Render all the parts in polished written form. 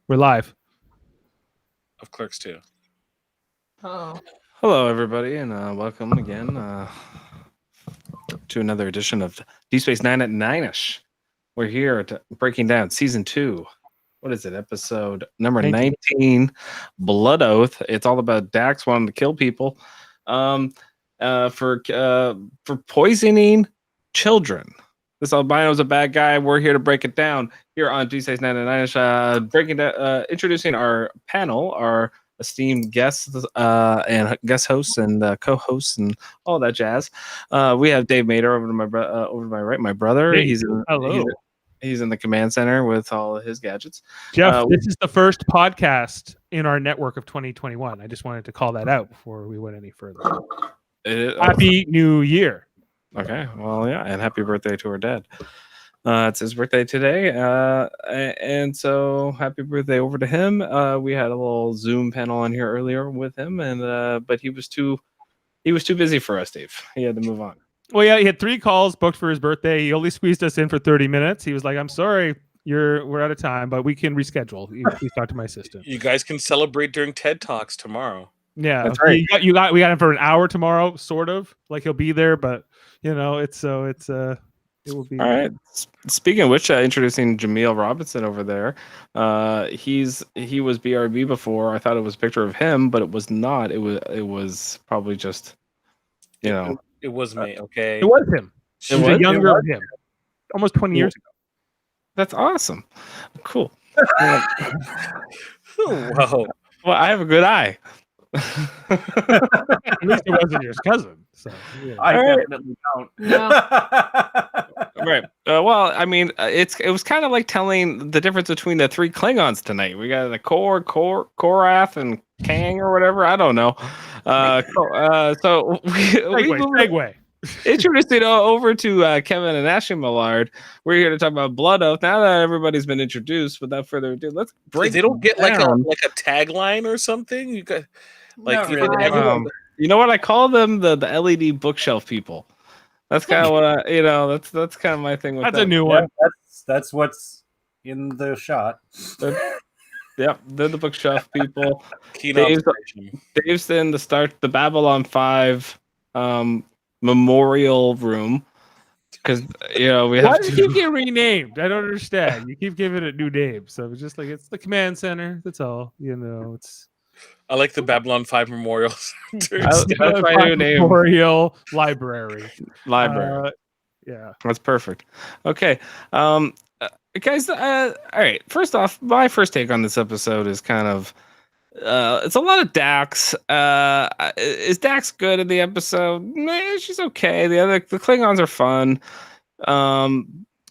We're live. Of Clerks 2. Oh. Hello, everybody, and welcome again to another edition of D Space 9 at 9ish. We're here breaking down season 2. What is it? Episode number 19, Blood Oath. It's all about Dax wanting to kill people for poisoning children. This albino's a bad guy. We're here to break it down here on D Space 9 at 9ish. Introducing our panel, our esteemed guests and guest hosts and co-hosts and all that jazz. We have Dave Mader over to my right, my brother. Hey, He's in the command center with all of his gadgets. Jeff, this is the first podcast in our network of 2021. I just wanted to call that out before we went any further. Happy New Year. Okay, well, yeah, and happy birthday to our dad. It's his birthday today, and so happy birthday over to him. We had a little Zoom panel on here earlier with him, and but he was too busy for us, Dave. He had to move on. Well, yeah, he had 3 calls booked for his birthday. He only squeezed us in for 30 minutes. He was like, "I'm sorry, we're out of time, but we can reschedule." Please talk to my assistant. You guys can celebrate during TED Talks tomorrow. Yeah, that's right. We got him for an hour tomorrow, sort of. Like he'll be there, but it will be. All right. Speaking of which, introducing Jaemeel Robinson over there. He was BRB before. I thought it was a picture of him, but it was not. It was probably just, It was me. Okay. It was him. It was younger of him. Almost 20 years ago. That's awesome. Cool. Whoa. Well, I have a good eye. At least it wasn't your cousin. So yeah. I definitely don't. No. Right. Well, I mean, it was kind of like telling the difference between the 3 Klingons tonight. We got the Korath, and Kang or whatever. I don't know. So segue. Introducing over to Kevin and Ashley Millard. We're here to talk about Blood Oath. Now that everybody's been introduced, without further ado, let's break. They don't get like a tagline or something. You got everyone. You know what I call them? The LED bookshelf people. That's kind of what that's kind of my thing with that's them. A new one. That's what's in the shot. Yep, they're the bookshelf people. Dave's in the Babylon 5 memorial room because we have. Why do you keep getting renamed? I don't understand. You keep giving it new names, so it's just like it's the command center. That's all. It's. I like the Babylon 5 Memorial Center. That's my new name. Memorial Library. Yeah, that's perfect. Okay, guys. All right. First off, my first take on this episode is kind of. It's a lot of Dax. Is Dax good in the episode? She's okay. The Klingons are fun.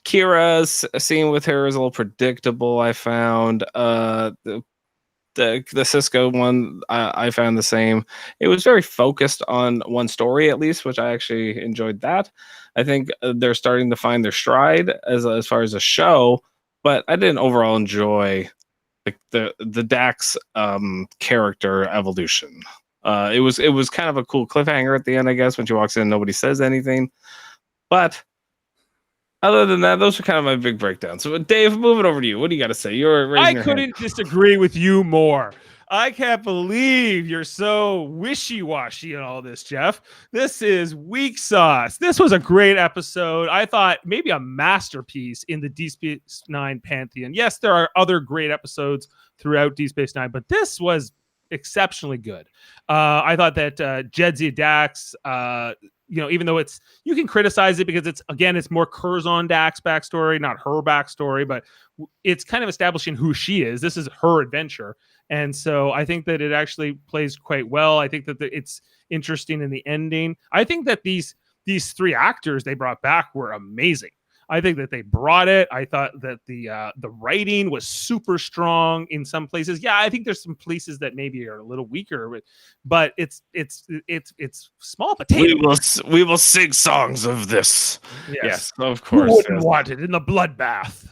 Kira's scene with her is a little predictable. I found the Cisco one, I found the same. It was very focused on one story at least, which I actually enjoyed that. I think they're starting to find their stride as far as a show, but I didn't overall enjoy the Dax character evolution. It was kind of a cool cliffhanger at the end, I guess, when she walks in and nobody says anything. But other than that, those are kind of my big breakdowns. So, Dave, moving over to you. What do you got to say? I couldn't disagree with you more. I can't believe you're so wishy-washy on all this, Jeff. This is weak sauce. This was a great episode. I thought maybe a masterpiece in the Deep Space Nine pantheon. Yes, there are other great episodes throughout Deep Space Nine, but this was exceptionally good. I thought that Jedzia Dax, even though you can criticize it because it's more Curzon Dax backstory, not her backstory, but it's kind of establishing who she is. This is her adventure. And so I think that it actually plays quite well. I think that it's interesting in the ending. I think that these 3 actors they brought back were amazing. I think that they brought it. I thought that the writing was super strong in some places. Yeah, I think there's some places that maybe are a little weaker, but it's small potatoes. We will sing songs of this. Yes, of course. Who wouldn't want it in the bloodbath?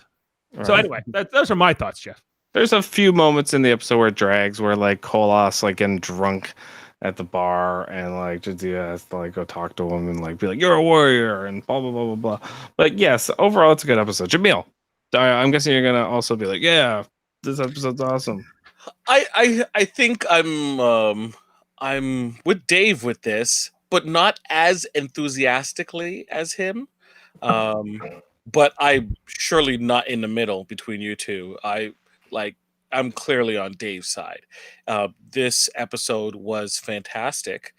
Right. So anyway, those are my thoughts, Jeff. There's a few moments in the episode where it drags, where like Kolos getting drunk at the bar, and like Jadzia has to go talk to him and be like, "You're a warrior," and blah blah blah blah blah. But yes, overall, it's a good episode. Jaemeel, I'm guessing you're gonna also be like, "Yeah, This episode's awesome. I think I'm with Dave with this, but not as enthusiastically as him. But I'm surely not in the middle between you two. I'm clearly on Dave's side. This episode was fantastic.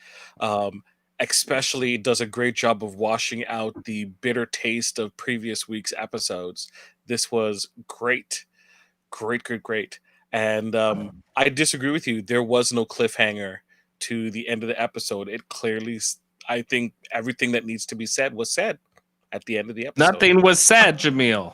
Especially does a great job of washing out the bitter taste of previous week's episodes. This was great. Great. And I disagree with you. There was no cliffhanger to the end of the episode. It clearly, I think everything that needs to be said was said at the end of the episode. Nothing was said, Jaemeel.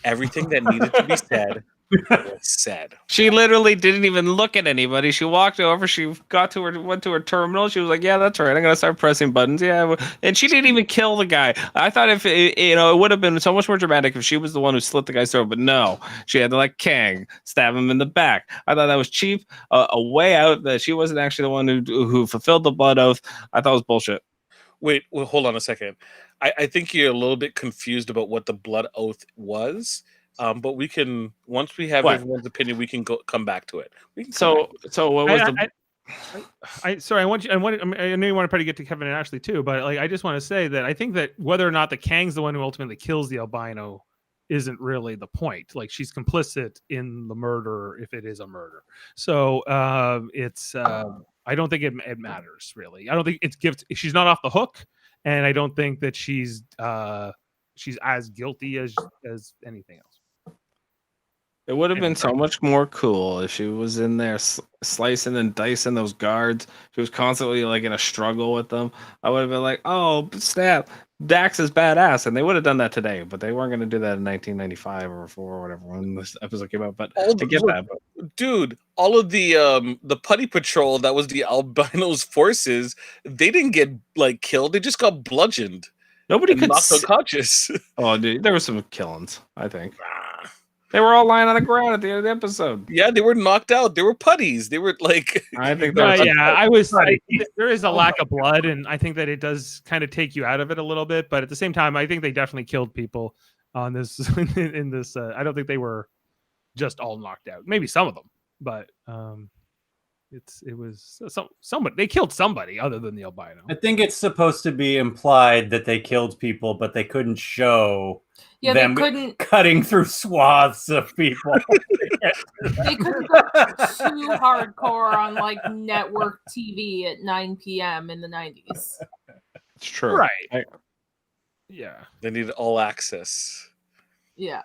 Everything that needed to be said was said. She literally didn't even look at anybody. She walked over. She went to her terminal. She was like, "Yeah, that's right. I'm gonna start pressing buttons." Yeah, and she didn't even kill the guy. I thought if it would have been so much more dramatic if she was the one who slit the guy's throat, but no, she had to like Kang stab him in the back. I thought that was cheap. A way out that she wasn't actually the one who fulfilled the blood oath. I thought it was bullshit. Wait, well, hold on a second. I think you're a little bit confused about what the blood oath was. But we can, once we have everyone's opinion, we can come back to it. So what was sorry, I know you want to try to get to Kevin and Ashley too, but like I just want to say that I think that whether or not the Kang's the one who ultimately kills the albino isn't really the point. Like she's complicit in the murder if it is a murder. So it's I don't think it matters really. I don't think it's she's not off the hook, and I don't think that she's as guilty as anything else. It would have been so much more cool if she was in there slicing and dicing those guards. She was constantly like in a struggle with them. I would have been like, "Oh snap, Dax is badass," and they would have done that today, but they weren't going to do that in 1995 or 4 or whatever when this episode came out. But dude, all of the Putty Patrol that was the albino's forces, they didn't get like killed. They just got bludgeoned. Nobody could knocked unconscious. Oh, dude, there were some killings. I think. They were all lying on the ground at the end of the episode. Yeah, they were knocked out. They were putties. They were like. I think. I was like, there is a lack of blood, and I think that it does kind of take you out of it a little bit. But at the same time, I think they definitely killed people on this. In this, I don't think they were just all knocked out. Maybe some of them, but it was somebody. They killed somebody other than the albino. I think it's supposed to be implied that they killed people, but they couldn't show. Yeah, them they couldn't cutting through swaths of people. They couldn't go too hardcore on like network TV at 9 p.m. in the 90s. It's true, right? Yeah, they needed all access. Yeah,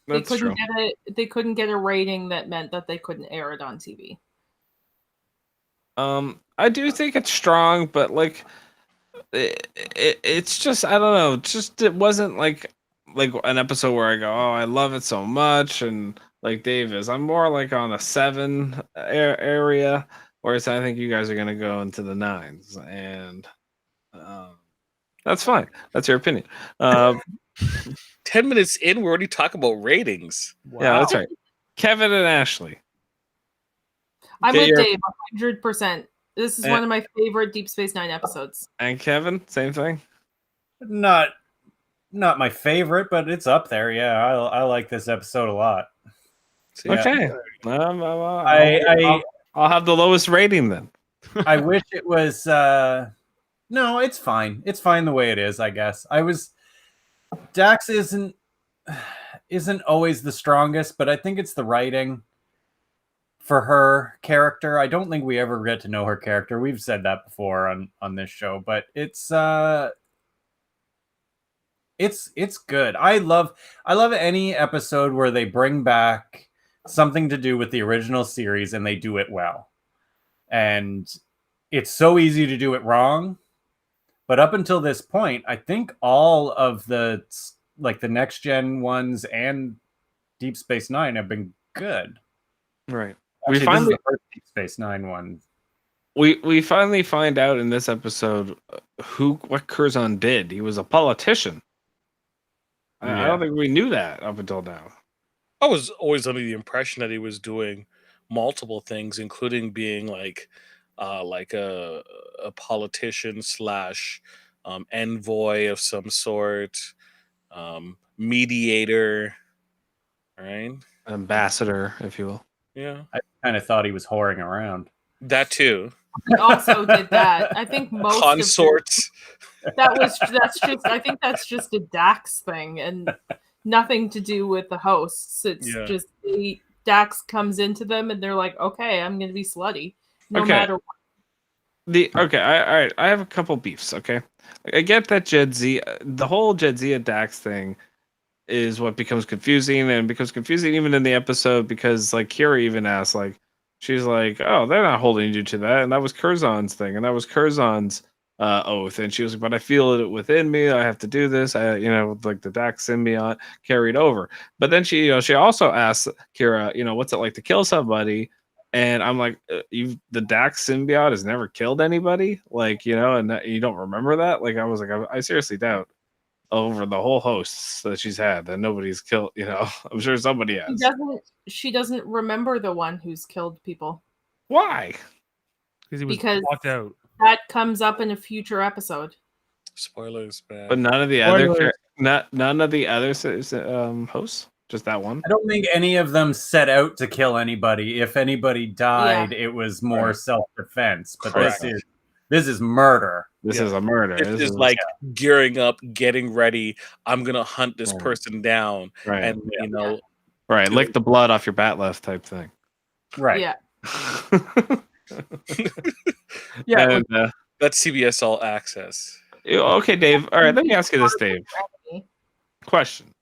that's true. They couldn't get a rating that meant that they couldn't air it on TV. I do think it's strong, but like, it's just I don't know. Just it wasn't like an episode where I go, oh, I love it so much, and like Dave is, I'm more like on a 7 area, whereas I think you guys are gonna go into the 9s, and that's fine. That's your opinion. 10 minutes in, we're already talking about ratings. Wow. Yeah, that's right. Kevin and Ashley. I'm with Dave 100%. This is one of my favorite Deep Space Nine episodes. And Kevin, same thing. Not my favorite, but it's up there. Yeah, I like this episode a lot. So, yeah. Okay, I'll have the lowest rating then. I wish it was. No, it's fine. It's fine the way it is. I guess Dax isn't always the strongest, but I think it's the writing for her character. I don't think we ever get to know her character. We've said that before on this show, but it's good. I love any episode where they bring back something to do with the original series and they do it well. And it's so easy to do it wrong. But up until this point, I think all of the next gen ones and Deep Space Nine have been good. Right. Actually, we finally the first Deep Space Nine one. We finally find out in this episode what Curzon did. He was a politician. I don't think we knew that up until now. I was always under the impression that he was doing multiple things, including being like a politician / envoy of some sort, mediator, right? ambassador, if you will. Yeah, I kind of thought he was whoring around. that too. He also did that. I think most Consorts. I think that's just a Dax thing and nothing to do with the hosts. It's Yeah. just Dax comes into them and they're like, okay, I'm gonna be slutty. No Okay. matter what. All right. I have a couple beefs. Okay, I get that the whole Jadzia Dax thing is what becomes confusing, and becomes confusing even in the episode because like Kira even asked, like, she's like, oh, they're not holding you to that, and that was Curzon's thing, and that was Curzon's oath, and she was like, but I feel it within me, I have to do this, like the Dax symbiote carried over. But then she also asked Kira, what's it like to kill somebody? And I'm like, the Dax symbiote has never killed anybody, like, and you don't remember that? Like, I was like, I seriously doubt over the whole hosts that she's had that nobody's killed. I'm sure somebody has. She doesn't remember the one who's killed people. Why? Because he was Because locked out. that comes up in a future episode. Spoilers, man. But none of the other hosts. Just that one. I don't think any of them set out to kill anybody. If anybody died, it was more self-defense. But this is murder. This is a murder. This is like gearing up, getting ready. I'm gonna hunt this person down, right? And right, lick the blood off your bat left type thing. Right. Yeah. Yeah. And, that's CBS All Access. Okay, Dave. All right, let me ask you this, Dave. Question.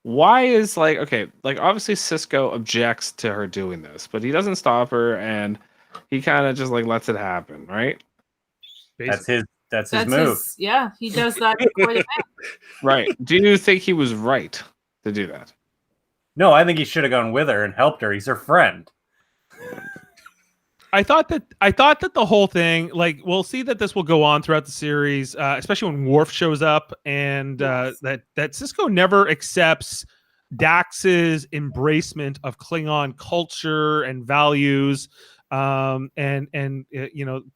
Why is obviously Cisco objects to her doing this, but he doesn't stop her, and he kind of just like lets it happen, right? Basically. That's his move. He does that quite a bit. Right. Do you think he was right to do that? No, I think he should have gone with her and helped her. He's her friend. I thought that the whole thing, like, we'll see that this will go on throughout the series, especially when Worf shows up, and that Cisco never accepts Dax's embracement of Klingon culture and values, and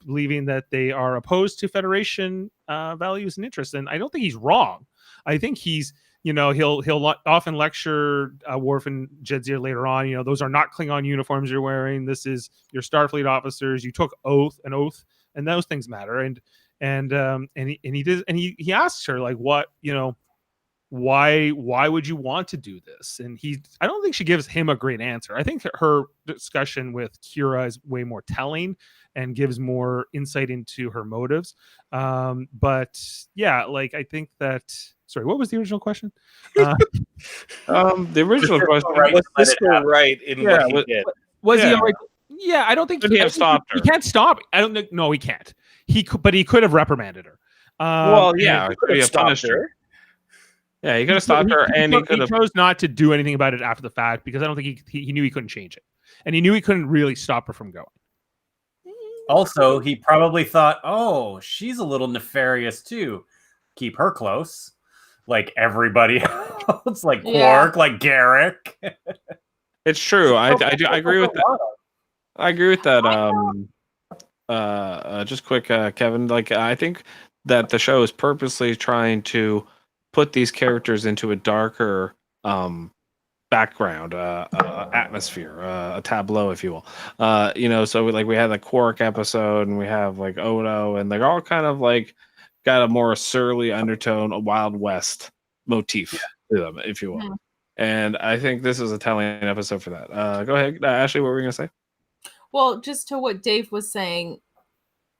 believing that they are opposed to Federation values and interests. And I don't think he's wrong. I think he's he'll often lecture Worf and Jadzia later on. Those are not Klingon uniforms you're wearing. This is your Starfleet officers. You took an oath, and those things matter. And he asks her, like, what, why would you want to do this? And I don't think she gives him a great answer. I think her discussion with Kira is way more telling and gives more insight into her motives. But yeah, like, I think that. Sorry, what was the original question? The original question was Cisco right in what he did? Was he all right? Yeah, I don't think he have stopped her. He can't stop. I don't think. No, he can't. But he could have reprimanded her. He could have punished her. Yeah, he could have stopped her, and he chose not to do anything about it after the fact because I don't think he knew he couldn't change it, and he knew he couldn't really stop her from going. Also, he probably thought, "Oh, she's a little nefarious too. Keep her close." Like everybody else, like Quark, like Garrick. It's true. I agree with that. I agree with that. Just quick, Kevin. Like, I think that the show is purposely trying to put these characters into a darker background, atmosphere, a tableau, if you will. So we had the Quark episode, and we have like Odo, and they're all kind of like got a more surly undertone, a Wild West motif to them, if you will. Mm-hmm. And I think this is a telling episode for that. Go ahead, Ashley, what were you going to say? Well, just to what Dave was saying,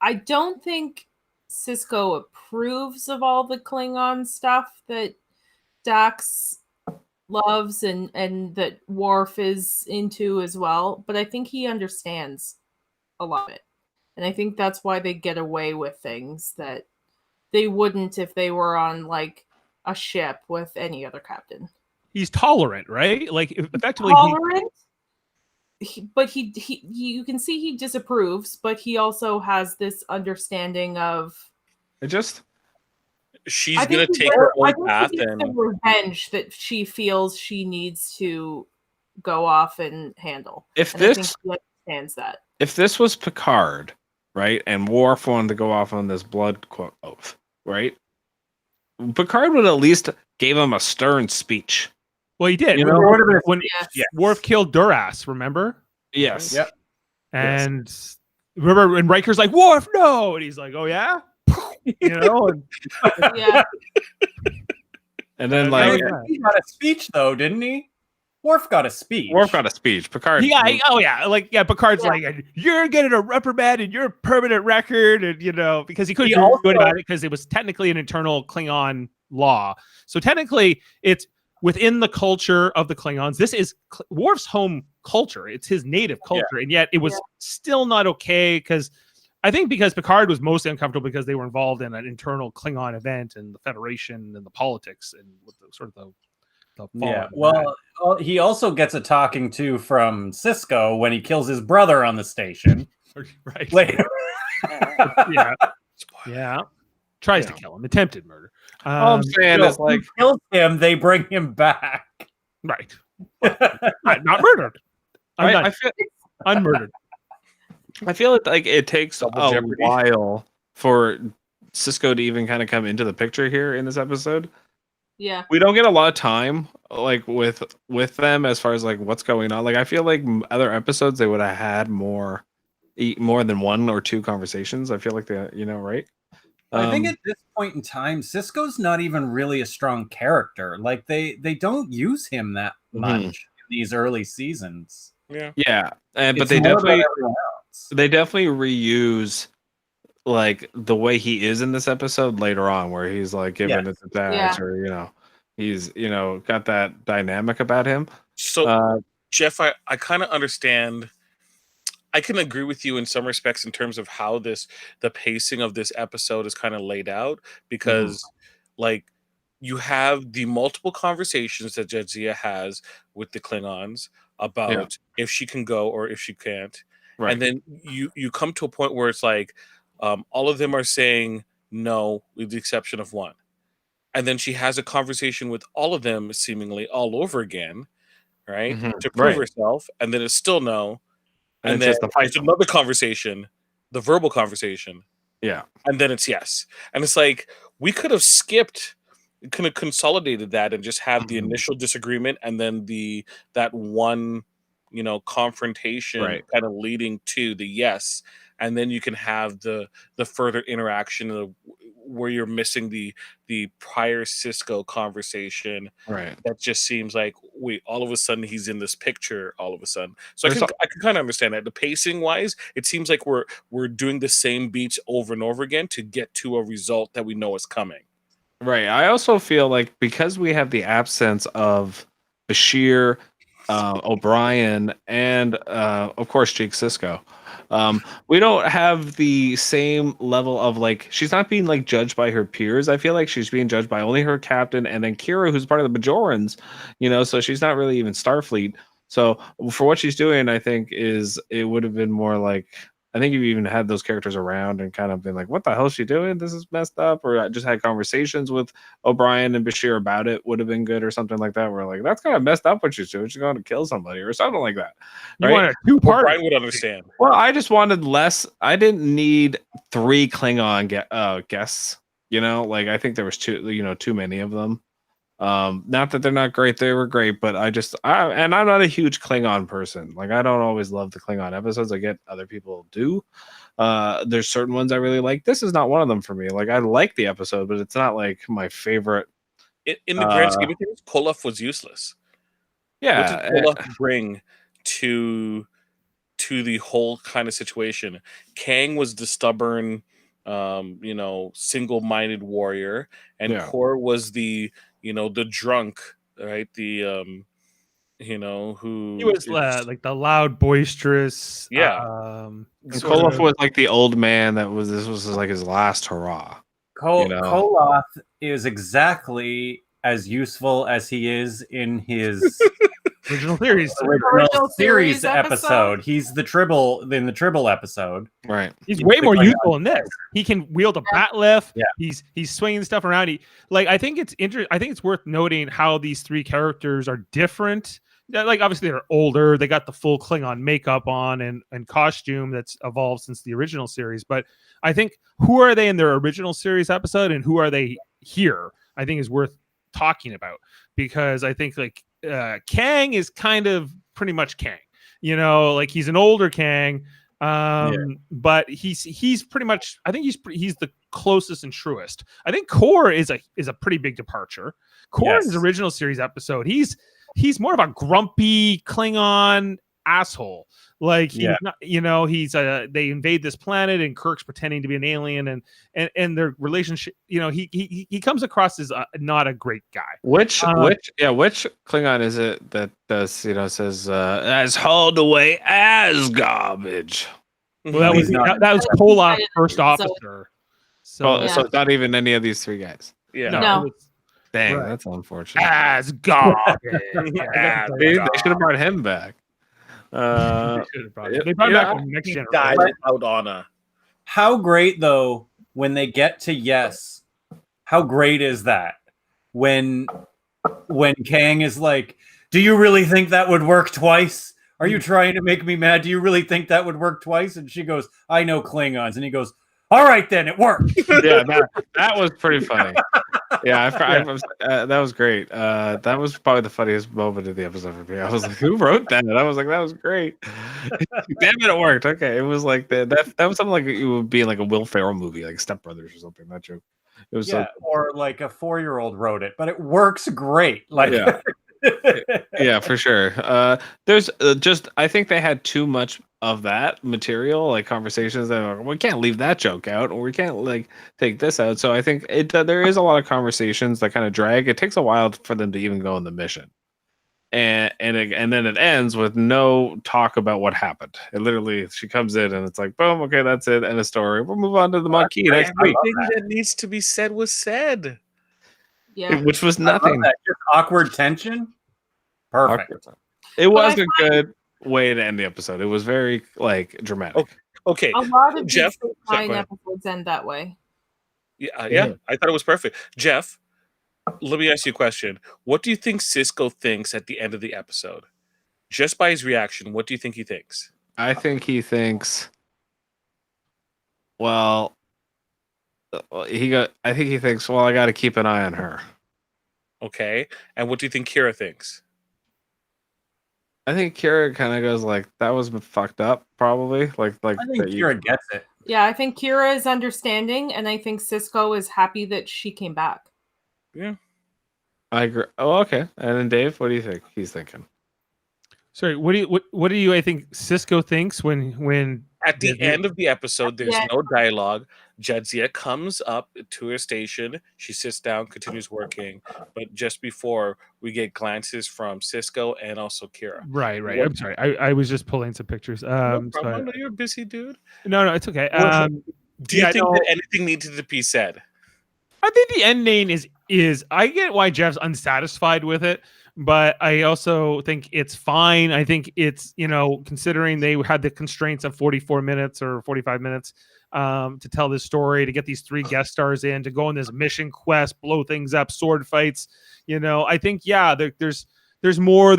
I don't think Cisco approves of all the Klingon stuff that Dax loves and that Worf is into as well, but I think he understands a lot of it. And I think that's why they get away with things that they wouldn't if they were on like a ship with any other captain. He's tolerant, right? Like, effectively tolerant. But you can see he disapproves, but he also has this understanding of. She's gonna take her own path and the revenge that she feels she needs to go off and handle. I think he understands that. If this was Picard, right, and Worf wanted to go off on this blood quote oath, right? Picard would at least gave him a stern speech, Well, he did. You know, There would have been when Yes. Worf killed Duras, remember? yes. Yep. And remember when Riker's like, Worf, no! And he's like, oh, yeah? You know? And, Yeah. And then Yeah, like yeah. He got a speech though, didn't he? Worf got a speech. Worf got a speech. Picard. Picard's Yeah. like, you're getting a reprimand and you're a permanent record, and because he couldn't He do also- anything about it because it was technically an internal Klingon law. So technically, it's within the culture of the Klingons. This is Worf's home culture. It's his native culture, and yet it was still not okay because Picard was mostly uncomfortable because they were involved in an internal Klingon event and the Federation and the politics and with the sort of the Yeah. Well, he also gets a talking to from Cisco when he kills his brother on the station right. later. Yeah. Tries to kill him. Attempted murder. All I'm saying is like, he kills him, they bring him back. Right. Not murdered. I feel Unmurdered. I feel like it takes Double a jeopardy. while for Cisco to even kind of come into the picture here in this episode. Yeah. We don't get a lot of time like with them as far as like what's going on. Like I feel like other episodes they would have had more than one or two conversations. I feel like they, right? I think at this point in time, Cisco's not even really a strong character. Like they don't use him that much in these early seasons. yeah, but It's they more about definitely everyone else. they definitely reuse like the way he is in this episode later on, where he's like giving it to Dax, Yeah. or he's got that dynamic about him. So, Jeff, I kind of understand. I can agree with you in some respects in terms of how the pacing of this episode is kind of laid out, because like you have the multiple conversations that Jadzia has with the Klingons about if she can go or if she can't. Right. And then you come to a point where it's like all of them are saying no, with the exception of one. And then she has a conversation with all of them seemingly all over again, right? To prove herself. And then it's still no. And then it's another conversation, the verbal conversation. Yeah. And then it's yes. And it's like, we could have consolidated that and just have the initial disagreement and then that one, confrontation kind of leading to the yes. And then you can have the further interaction of where you're missing the prior Cisco conversation. Right. That just seems like, wait, all of a sudden he's in this picture all of a sudden. So I can kind of understand that. The pacing wise, it seems like we're doing the same beats over and over again to get to a result that we know is coming. Right. I also feel like because we have the absence of Bashir, O'Brien, and of course Jake Sisko, we don't have the same level of like, she's not being like judged by her peers. I feel like she's being judged by only her captain and then Kira, who's part of the Bajorans, so she's not really even Starfleet. So for what she's doing, I think it would have been more like, I think you've even had those characters around and kind of been like, what the hell is she doing? This is messed up. Or I just had conversations with O'Brien and Bashir about it would have been good or something like that. We're like, that's kind of messed up what she's doing. She's going to kill somebody or something like that. You want a two-part? Brian would understand. Well, I just wanted less. I didn't need 3 Klingon guests. Like I think there was too many of them. Not that they're not great, they were great, but and I'm not a huge Klingon person. Like I don't always love the Klingon episodes. I get other people do. There's certain ones I really like. This is not one of them for me. Like I like the episode, but it's not like my favorite. In the grand scheme of things, Koloff was useless. Yeah. What did Koloff bring to the whole kind of situation? Kang was the stubborn, single-minded warrior, and Kor was the drunk, right? The who He was like the loud, boisterous. And Koloff was like the old man this was like his last hurrah. Koloff is exactly as useful as he is in his original series episode. He's the Tribble in the Tribble episode. Right. He's way more useful in this. He can wield a bat lift. Yeah. He's swinging stuff around. I think it's interesting. I think it's worth noting how these 3 characters are different. Like obviously they're older. They got the full Klingon makeup on and costume that's evolved since the original series. But I think who are they in their original series episode and who are they here? I think is worth talking about, because I think like Kang is kind of pretty much Kang. You know, like he's an older Kang, but he's pretty much. I think he's the closest and truest. I think Kor is a pretty big departure. Kor in his original series episode, he's more of a grumpy Klingon asshole. Like he's not, you know, they invade this planet and Kirk's pretending to be an alien, and their relationship, you know, he comes across as not a great guy. Which Klingon is it that does, you know, says as hauled away as garbage? Well, that was Koloff, first officer. So so it's not even any of these three guys. Yeah. No. Dang, that's unfortunate. As garbage. They should have brought him back. They brought him back from Next Generation. Died out on a. How great though when they get to yes? How great is that when Kang is like, "Do you really think that would work twice? Are you trying to make me mad? Do you really think that would work twice?" And she goes, "I know Klingons," and he goes, "All right, then it worked." Yeah, that was pretty funny. Yeah, that was great. That was probably the funniest moment of the episode for me. I was like, "Who wrote that?" And I was like, "That was great." Damn it, it worked. Okay, it was like that was something like it would be like a Will Ferrell movie, like Step Brothers or something. That joke. It was or like a 4-year-old wrote it, but it works great. Like, yeah, for sure. There's just I think they had too much of that material, like conversations that are, we can't leave that joke out, or we can't like take this out. So I think there is a lot of conversations that kind of drag. It takes a while for them to even go on the mission, and then it ends with no talk about what happened. It literally, she comes in and it's like, boom, okay, that's it, end of story. We'll move on to the monkey next week. Everything that needs to be said was said. Yeah, Which was nothing. Just awkward tension. Perfect. Awkward. It was a good way to end the episode. It was very like dramatic. Okay. A lot of Jeff, Deep Space Nine episodes end that way. Yeah, I thought it was perfect. Jeff, let me ask you a question. What do you think Sisko thinks at the end of the episode? Just by his reaction, what do you think he thinks? I think he thinks, well, I think he thinks, well, I got to keep an eye on her. Okay. And what do you think Kira thinks? I think Kira kind of goes like, that was fucked up, probably. Like I think Kira gets it. Yeah, I think Kira is understanding, and I think Sisko is happy that she came back. Yeah. I agree. Oh, okay. And then Dave, what do you think he's thinking? Sorry, what do you I think Sisko thinks when at the end of the episode, there's no dialogue. Jadzia comes up to her station. She sits down, continues working. But just before, we get glances from Sisko and also Kira. Right. I'm sorry. I was just pulling some pictures. No problem. No, you're a busy dude. No, it's okay. Do you think that anything needed to be said? I think the ending is I get why Jeff's unsatisfied with it, but I also think it's fine. I think it's, you know, considering they had the constraints of 44 minutes or 45 minutes to tell this story, to get these 3 guest stars in, to go on this mission quest, blow things up, sword fights, you know, I think, there's more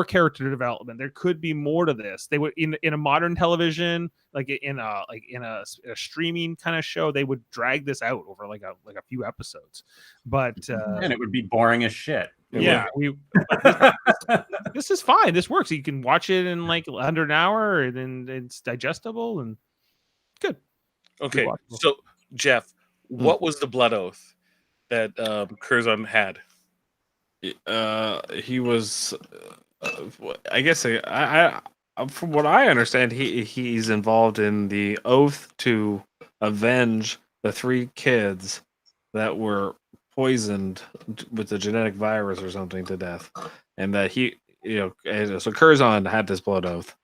character development. There could be more to this. They would in a modern television, like in a streaming kind of show, they would drag this out over like a few episodes. But and it would be boring as shit. This is fine. This works. You can watch it in like under an hour, and then it's digestible and good. Okay, so Jeff, what was the blood oath that Curzon had? He was, I guess, I from what I understand, he's involved in the oath to avenge the 3 kids that were poisoned with the genetic virus or something to death, and that he, you know, so Curzon had this blood oath,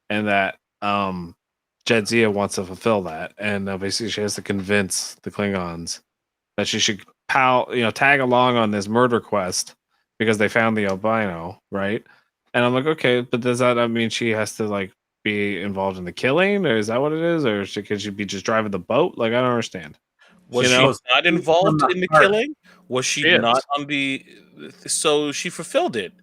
and that Jadzia wants to fulfill that, and basically she has to convince the Klingons that she should tag along on this murder quest because they found the albino, right? And I'm like, okay, but does that mean she has to like be involved in the killing, or is that what it is, or could she be just driving the boat? Like, I don't understand. Was she not involved in the killing? Was she not on the? So she fulfilled it.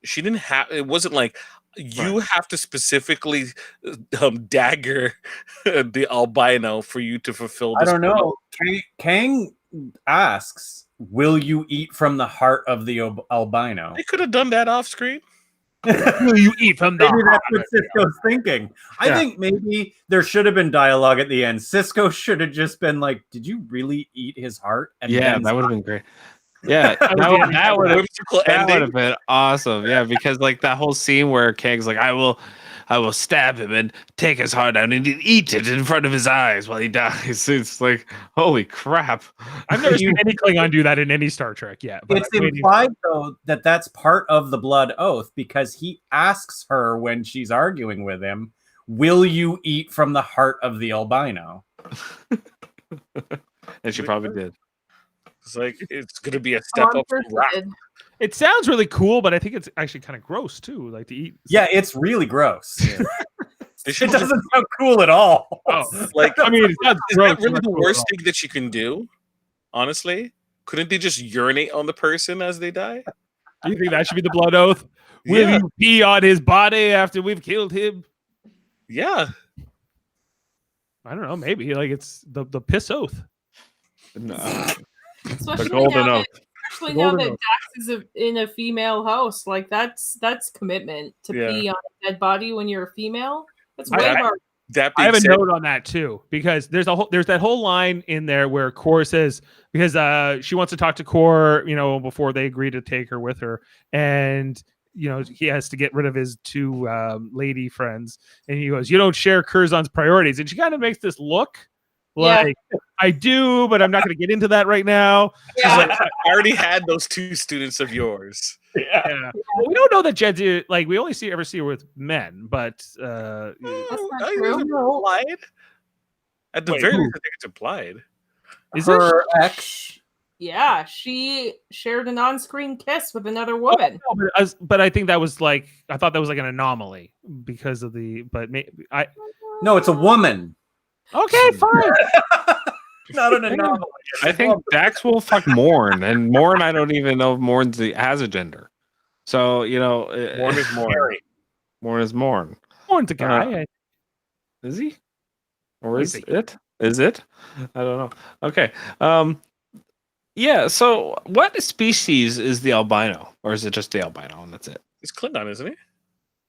She didn't have. It wasn't like you have to specifically dagger the albino for you to fulfill. I don't know. Kang asks will you eat from the heart of the albino? They could have done that off screen. Will you eat from the Maybe heart? that's what Cisco's thinking. I Yeah. think maybe there should have been dialogue at the end. Cisco should have just been like, "Did you really eat his heart?" And Yeah, then that would have been great. Yeah, That would be Whimsical that would ending. have been awesome. Yeah, because like that whole scene where Kang's like, I will stab him and take his heart out and eat it in front of his eyes while he dies. It's like, holy crap. I've never seen any Klingon do that in any Star Trek yet. But it's I'm waiting- implied though that that's part of the blood oath because he asks her when she's arguing with him, "Will you eat from the heart of the albino?" And she probably did. It's like it's gonna be a step up from rock. It sounds really cool, but I think it's actually kind of gross too. Like to eat. Yeah, it's really gross. They It should doesn't sound cool at all. Oh, like. I mean, it's not Is gross. that really not the cool at worst all. thing that you can do? Honestly, couldn't they just urinate on the person as they die? Do you think that should be the blood oath? Will Yeah. you pee on his body after we've killed him? Yeah. I don't know. Maybe like it's the piss oath. No. Especially The golden now oath. that, especially The now golden that oath. Dax is in a female house. Like that's commitment to Yeah. pee on a dead body when you're a female. That's I- way I- more. That I being have a said, note on that too because there's that whole line in there where Kor says because she wants to talk to Kor, before they agree to take her with her, and he has to get rid of his two lady friends, and he goes, "You don't share Curzon's priorities," and she kind of makes this look Yeah. like I do, but I'm not going to get into that right now. she's like, I already had those two students of yours. Yeah. Well, we don't know that Jed's like we only ever see her with men, but not I true. think it's implied. At the Wait, very who? least, I think it's implied. is it? Her ex. Yeah, she shared an on-screen kiss with another woman. No, but I think that was like I thought that was like an anomaly because of the. But I No, it's a woman. okay, fine. Not an anomaly. I think Dax will fuck Morn, and Morn, I don't even know if Morn has a gender. So, Morn is Morn. Morn is Morn. One's a guy. Is he? Or I is think- it? Is it? I don't know. Okay. Yeah, so what species is the albino? Or is it just the albino and that's it? He's Klingon, isn't he?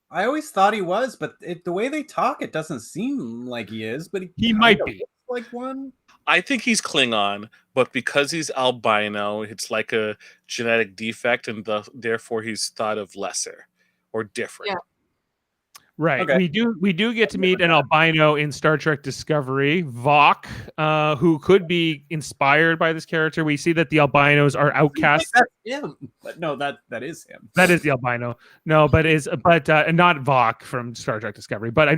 I always thought he was, but the way they talk, it doesn't seem like he is. But He might kinda be. looks like one. I think he's Klingon, but because he's albino, it's like a genetic defect, and therefore he's thought of lesser or different. Yeah. Right. Okay. We do get to meet an albino in Star Trek Discovery, Vok, who could be inspired by this character. We see that the albinos are outcasts. That's him. But no, that is him. That is the albino. No, but not Vok from Star Trek Discovery. But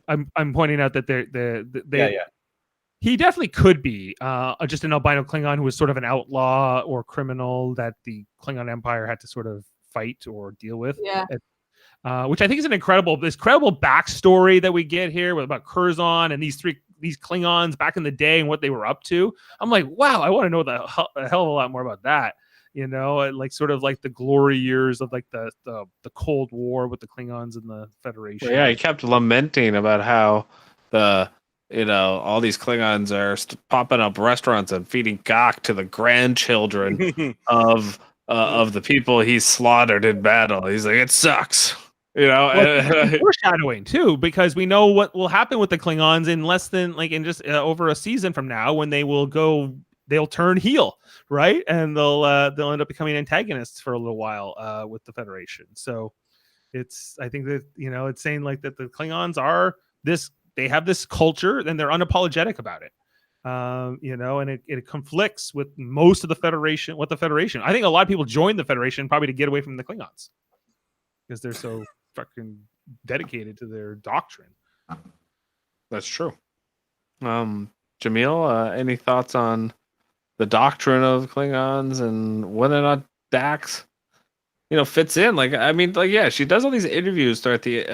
I'm pointing out that they he definitely could be just an albino Klingon who was sort of an outlaw or criminal that the Klingon Empire had to sort of fight or deal with. Yeah. Which I think is an incredible backstory that we get here about Curzon and these Klingons back in the day and what they were up to. I'm like, wow, I want to know a hell of a lot more about that. Like sort of like the glory years of like the Cold War with the Klingons and the Federation. Well, yeah, he kept lamenting about how all these Klingons are popping up restaurants and feeding gawk to the grandchildren of the people he slaughtered in battle. He's like, it sucks. Foreshadowing too, because we know what will happen with the Klingons in less than over a season from now when they'll turn heel, right? And they'll end up becoming antagonists for a little while with the Federation. So I think that it's saying like that the Klingons are they have this culture and they're unapologetic about it. And it conflicts with most of the Federation. I think a lot of people join the Federation probably to get away from the Klingons because they're so fucking dedicated to their doctrine. That's true. Jaemeel, any thoughts on the doctrine of Klingons and whether or not Dax, fits in? Yeah, she does all these interviews throughout the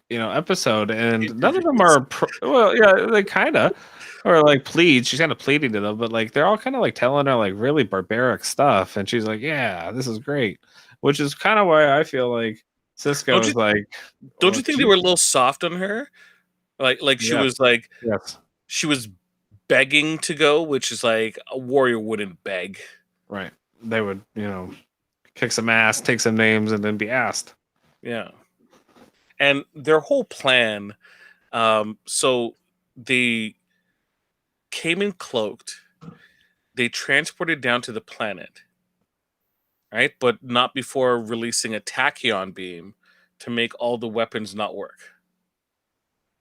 episode, and none of them are they kind of. Or like pleads, she's kind of pleading to them, but like they're all kind of like telling her like really barbaric stuff, and she's like, "Yeah, this is great," which is kind of why I feel like Cisco is like. Don't you think they were a little soft on her? Like she was like, yes, she was begging to go, which is like a warrior wouldn't beg. Right. They would, kick some ass, take some names, and then be asked. Yeah. And their whole plan, so they came in cloaked, they transported down to the planet, right? But not before releasing a tachyon beam to make all the weapons not work.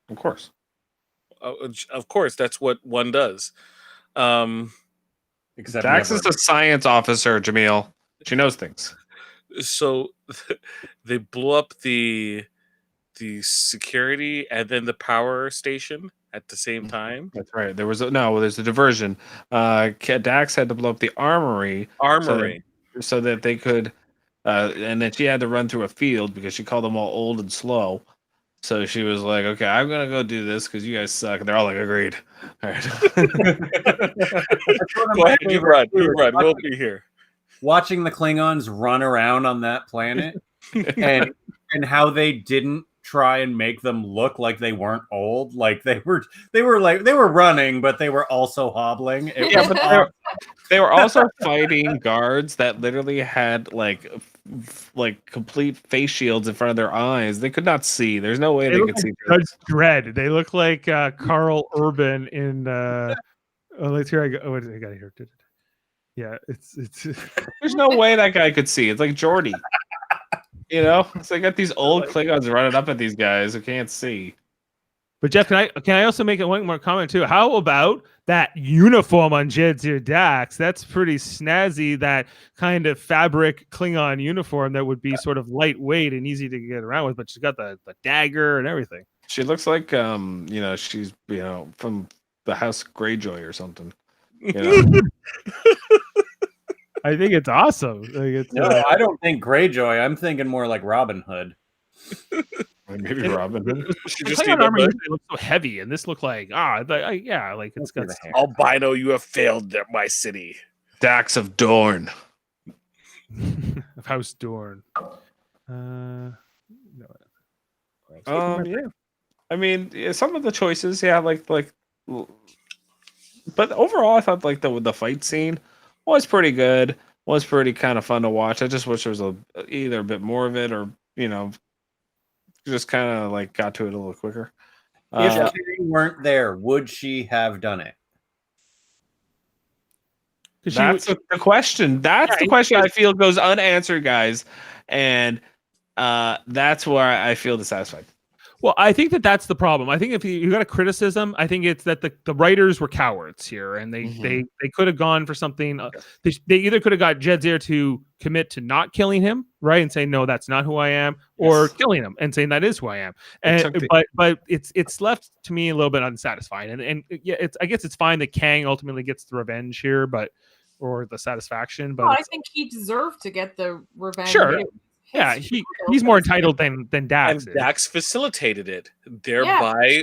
Of course. Of course, that's what one does. Except Dax never. is the science officer, Jaemeel. She knows things. So they blew up the security and then the power station at the same time. That's right. There's a diversion. Dax had to blow up the armory so that they could, and then she had to run through a field because she called them all old and slow. So she was like, "Okay, I'm gonna go do this because you guys suck." And they're all like, "Agreed." All right. Go ahead, you run. We'll be here. Watching the Klingons run around on that planet and how they didn't try and make them look like they weren't old, like they were running, but they were also hobbling. But they were also fighting guards that literally had like complete face shields in front of their eyes. They could not see. There's no way they could see. Judge Dredd. They look like Carl Urban in. Let's hear. I got it here. Yeah, it's. There's no way that guy could see. It's like Geordi. So they got these old Klingons running up at these guys who can't see. But Jeff, can I also make one more comment too? How about that uniform on Jadzia Dax? That's pretty snazzy. That kind of fabric Klingon uniform that would be sort of lightweight and easy to get around with. But she's got the dagger and everything. She looks like she's from the House Greyjoy or something. I think it's awesome. I don't think Greyjoy. I'm thinking more like Robin Hood. Maybe Robin Hood. She The just Klingon need armor a usually looks so heavy, and this looked like it's got albino. You have failed my city. Dax of Dorne. of House Dorne. Yeah. I mean, some of the choices, but overall, I thought like the fight scene was pretty good. Was pretty kind of fun to watch. I just wish there was either a bit more of it, or just kind of like got to it a little quicker. If Carrie weren't there, would she have done it? That's the question. That's the question I feel goes unanswered, guys, and that's where I feel dissatisfied. Well, I think that's the problem. I think if you got a criticism, I think it's that the writers were cowards here, and they could have gone for something. They either could have got Jadzia to commit to not killing him, right, and say no, that's not who I am, or killing him and saying that is who I am. And but it's left to me a little bit unsatisfying. And I guess it's fine that Kang ultimately gets the revenge here, or the satisfaction. But I think he deserved to get the revenge. Sure. Yeah, he's more entitled than Dax. And Dax facilitated it, thereby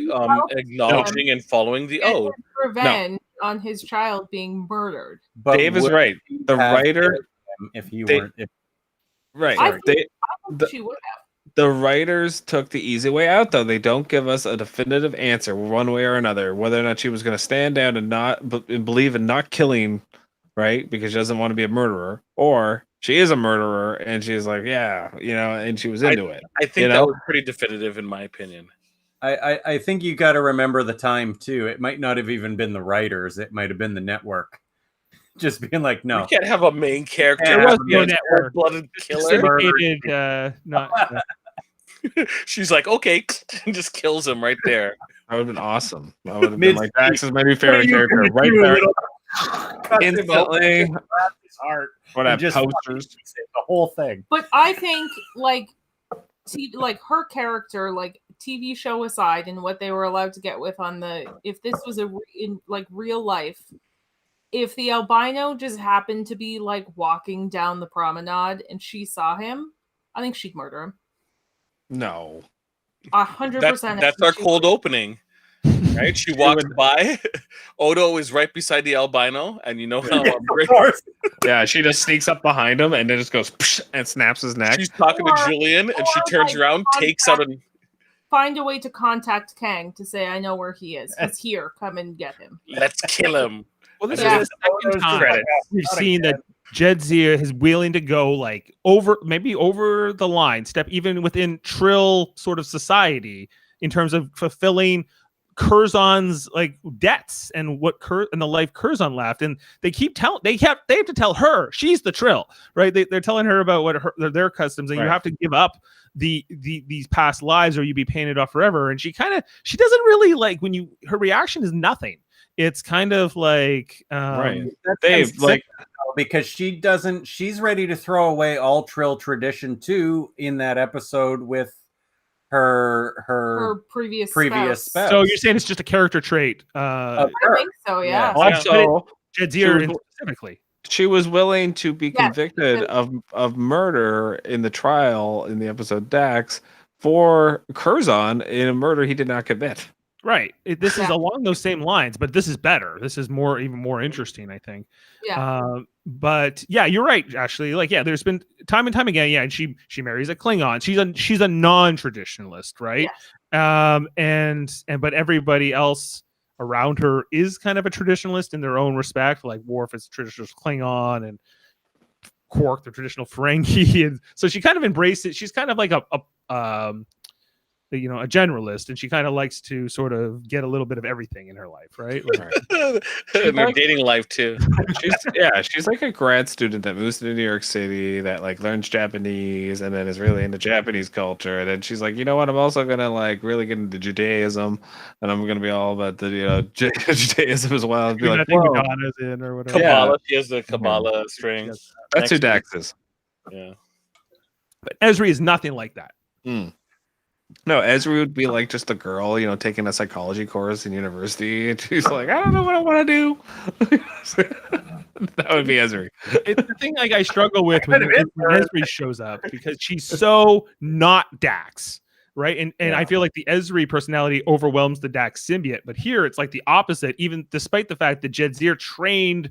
acknowledging and following the oath. Revenge on his child being murdered. But Dave is right. The writer, if he weren't, right? I think she would have. The writers took the easy way out, though. They don't give us a definitive answer, one way or another, whether or not she was going to stand down and not believe in not killing, right, because she doesn't want to be a murderer, or she is a murderer and she's like, and she was into it. I think that was pretty definitive, in my opinion. I think you got to remember the time too. It might not have even been the writers; it might have been the network, just being like, "No, we can't have a main character. There was no network. Blooded killer." She's like, "Okay," and just kills him right there. That would have been awesome. That would have been like Dax is my new favorite character, right there. Instantly. What have posters? The whole thing. But I think like her character, like TV show aside, and what they were allowed to get with on if this was in real life, if the albino just happened to be like walking down the promenade and she saw him, I think she'd murder him. No. 100%. That's our cold opening. Right? She walks by. Odo is right beside the albino, and you know how great. Yeah, she just sneaks up behind him and then just goes and snaps his neck. She's talking to Julian, and she turns around, takes out and find a way to contact Kang to say, "I know where he is. He's here. Come and get him. Let's kill him." Well, this is the second time we've seen that Jadzia is willing to go like maybe over the line, step even within Trill sort of society in terms of fulfilling Curzon's like debts and and the life Curzon left. And they have to tell her she's the Trill, right? They're telling her about what their customs, and you have to give up these past lives or you be painted off forever. And she doesn't really like her reaction is nothing. It's kind of like Dave, like, because she's ready to throw away all Trill tradition too in that episode with her previous spouse. So you're saying it's just a character trait? I think so, yeah. Also, Jadzia specifically. She was willing to be convicted of murder in the trial in the episode Dax for Curzon in a murder he did not commit. Right. This is along those same lines, but this is better. This is even more interesting, I think. Yeah. But yeah, you're right, Ashley. Like, yeah, there's been time and time again. Yeah, and she marries a Klingon. She's a non-traditionalist, right? Yes. But everybody else around her is kind of a traditionalist in their own respect. Like Worf is a traditionalist Klingon, and Quark the traditional Ferengi, and so she kind of embraced it. She's kind of like a generalist, and she kind of likes to sort of get a little bit of everything in her life, right? In her dating life too. She's like a grad student that moves to New York City that like learns Japanese and then is really into Japanese culture, and then she's like, you know what, I'm also gonna like really get into Judaism, and I'm gonna be all about the Judaism as well. And be like, Madonna's in or whatever. Kabbalah, she has the Kabbalah strings. That's who Dax is. Yeah, but Ezri is nothing like that. No, Ezri would be like just a girl, taking a psychology course in university, and she's like, I don't know what I want to do. That would be Ezri. It's the thing like I struggle with when Ezri shows up, because she's so not Dax, right? And I feel like the Ezri personality overwhelms the Dax symbiote, but here it's like the opposite, even despite the fact that Jadzia trained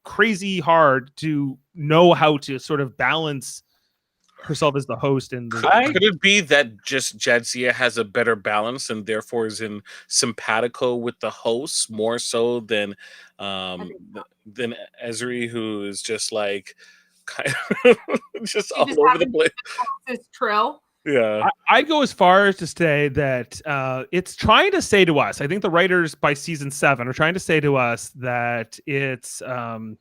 crazy hard to know how to sort of balance herself as the host. And could it be that just Jadzia has a better balance and therefore is in simpatico with the hosts more so than Ezri, who is just like kind of just all over the place? This Trill. Yeah, I'd go as far as to say that it's trying to say to us, I think the writers by season 7 are trying to say to us that it's the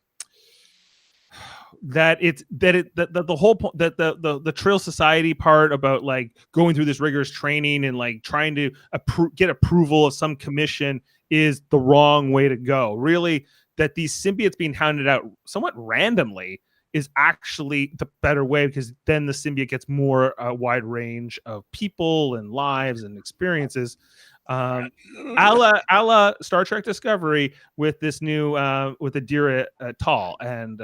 whole point, that the Trill society part about like going through this rigorous training and like trying to get approval of some commission is the wrong way to go. Really, that these symbiotes being hounded out somewhat randomly is actually the better way, because then the symbiote gets more wide range of people and lives and experiences. A la Star Trek Discovery with this new with Adira Tal, and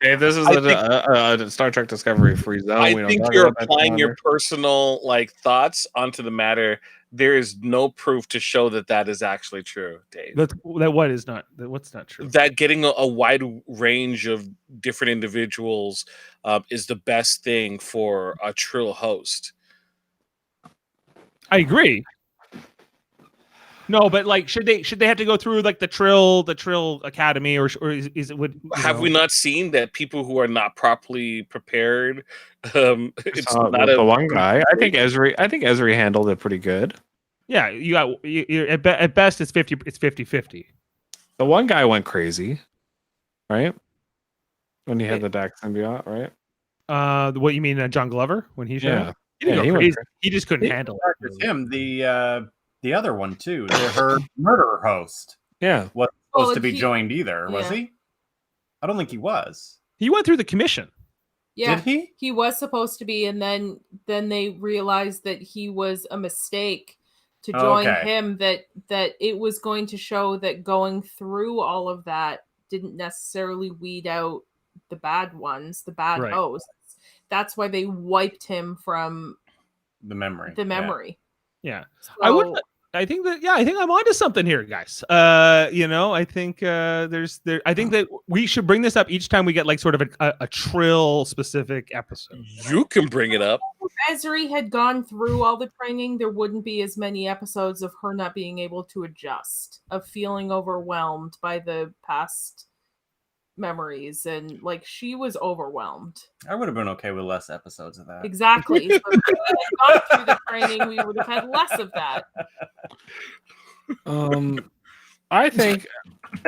hey, this is a Star Trek Discovery free zone. I think you're applying your personal like thoughts onto the matter. There is no proof to show that is actually true, Dave. What's not true? That getting a wide range of different individuals is the best thing for a Trill host. I agree. No, but like, should they have to go through like the Trill Academy, or is it have we not seen that people who are not properly prepared? It's not the one guy. I think Ezri handled it pretty good. Yeah, at best it's 50-50. The one guy went crazy, right? When he had the Dax symbiote, right? What you mean, John Glover when he showed up? He didn't go crazy. He just couldn't handle it. Him, the other one too, her murderer host. Yeah, wasn't supposed to be joined either, was he? I don't think he was. He went through the commission. Yeah, did he? He was supposed to be, and then they realized that he was a mistake to join him. That it was going to show that going through all of that didn't necessarily weed out the bad ones, the bad hosts. That's why they wiped him from the memory. Yeah. So, I think I'm onto something here, guys. I think I think that we should bring this up each time we get like sort of a Trill specific episode. You can bring it up. If Ezri had gone through all the training, there wouldn't be as many episodes of her not being able to adjust, of feeling overwhelmed by the past memories, and like she was overwhelmed. I would have been okay with less episodes of that. Exactly. So if we had gone through the training, we would have had less of that. I think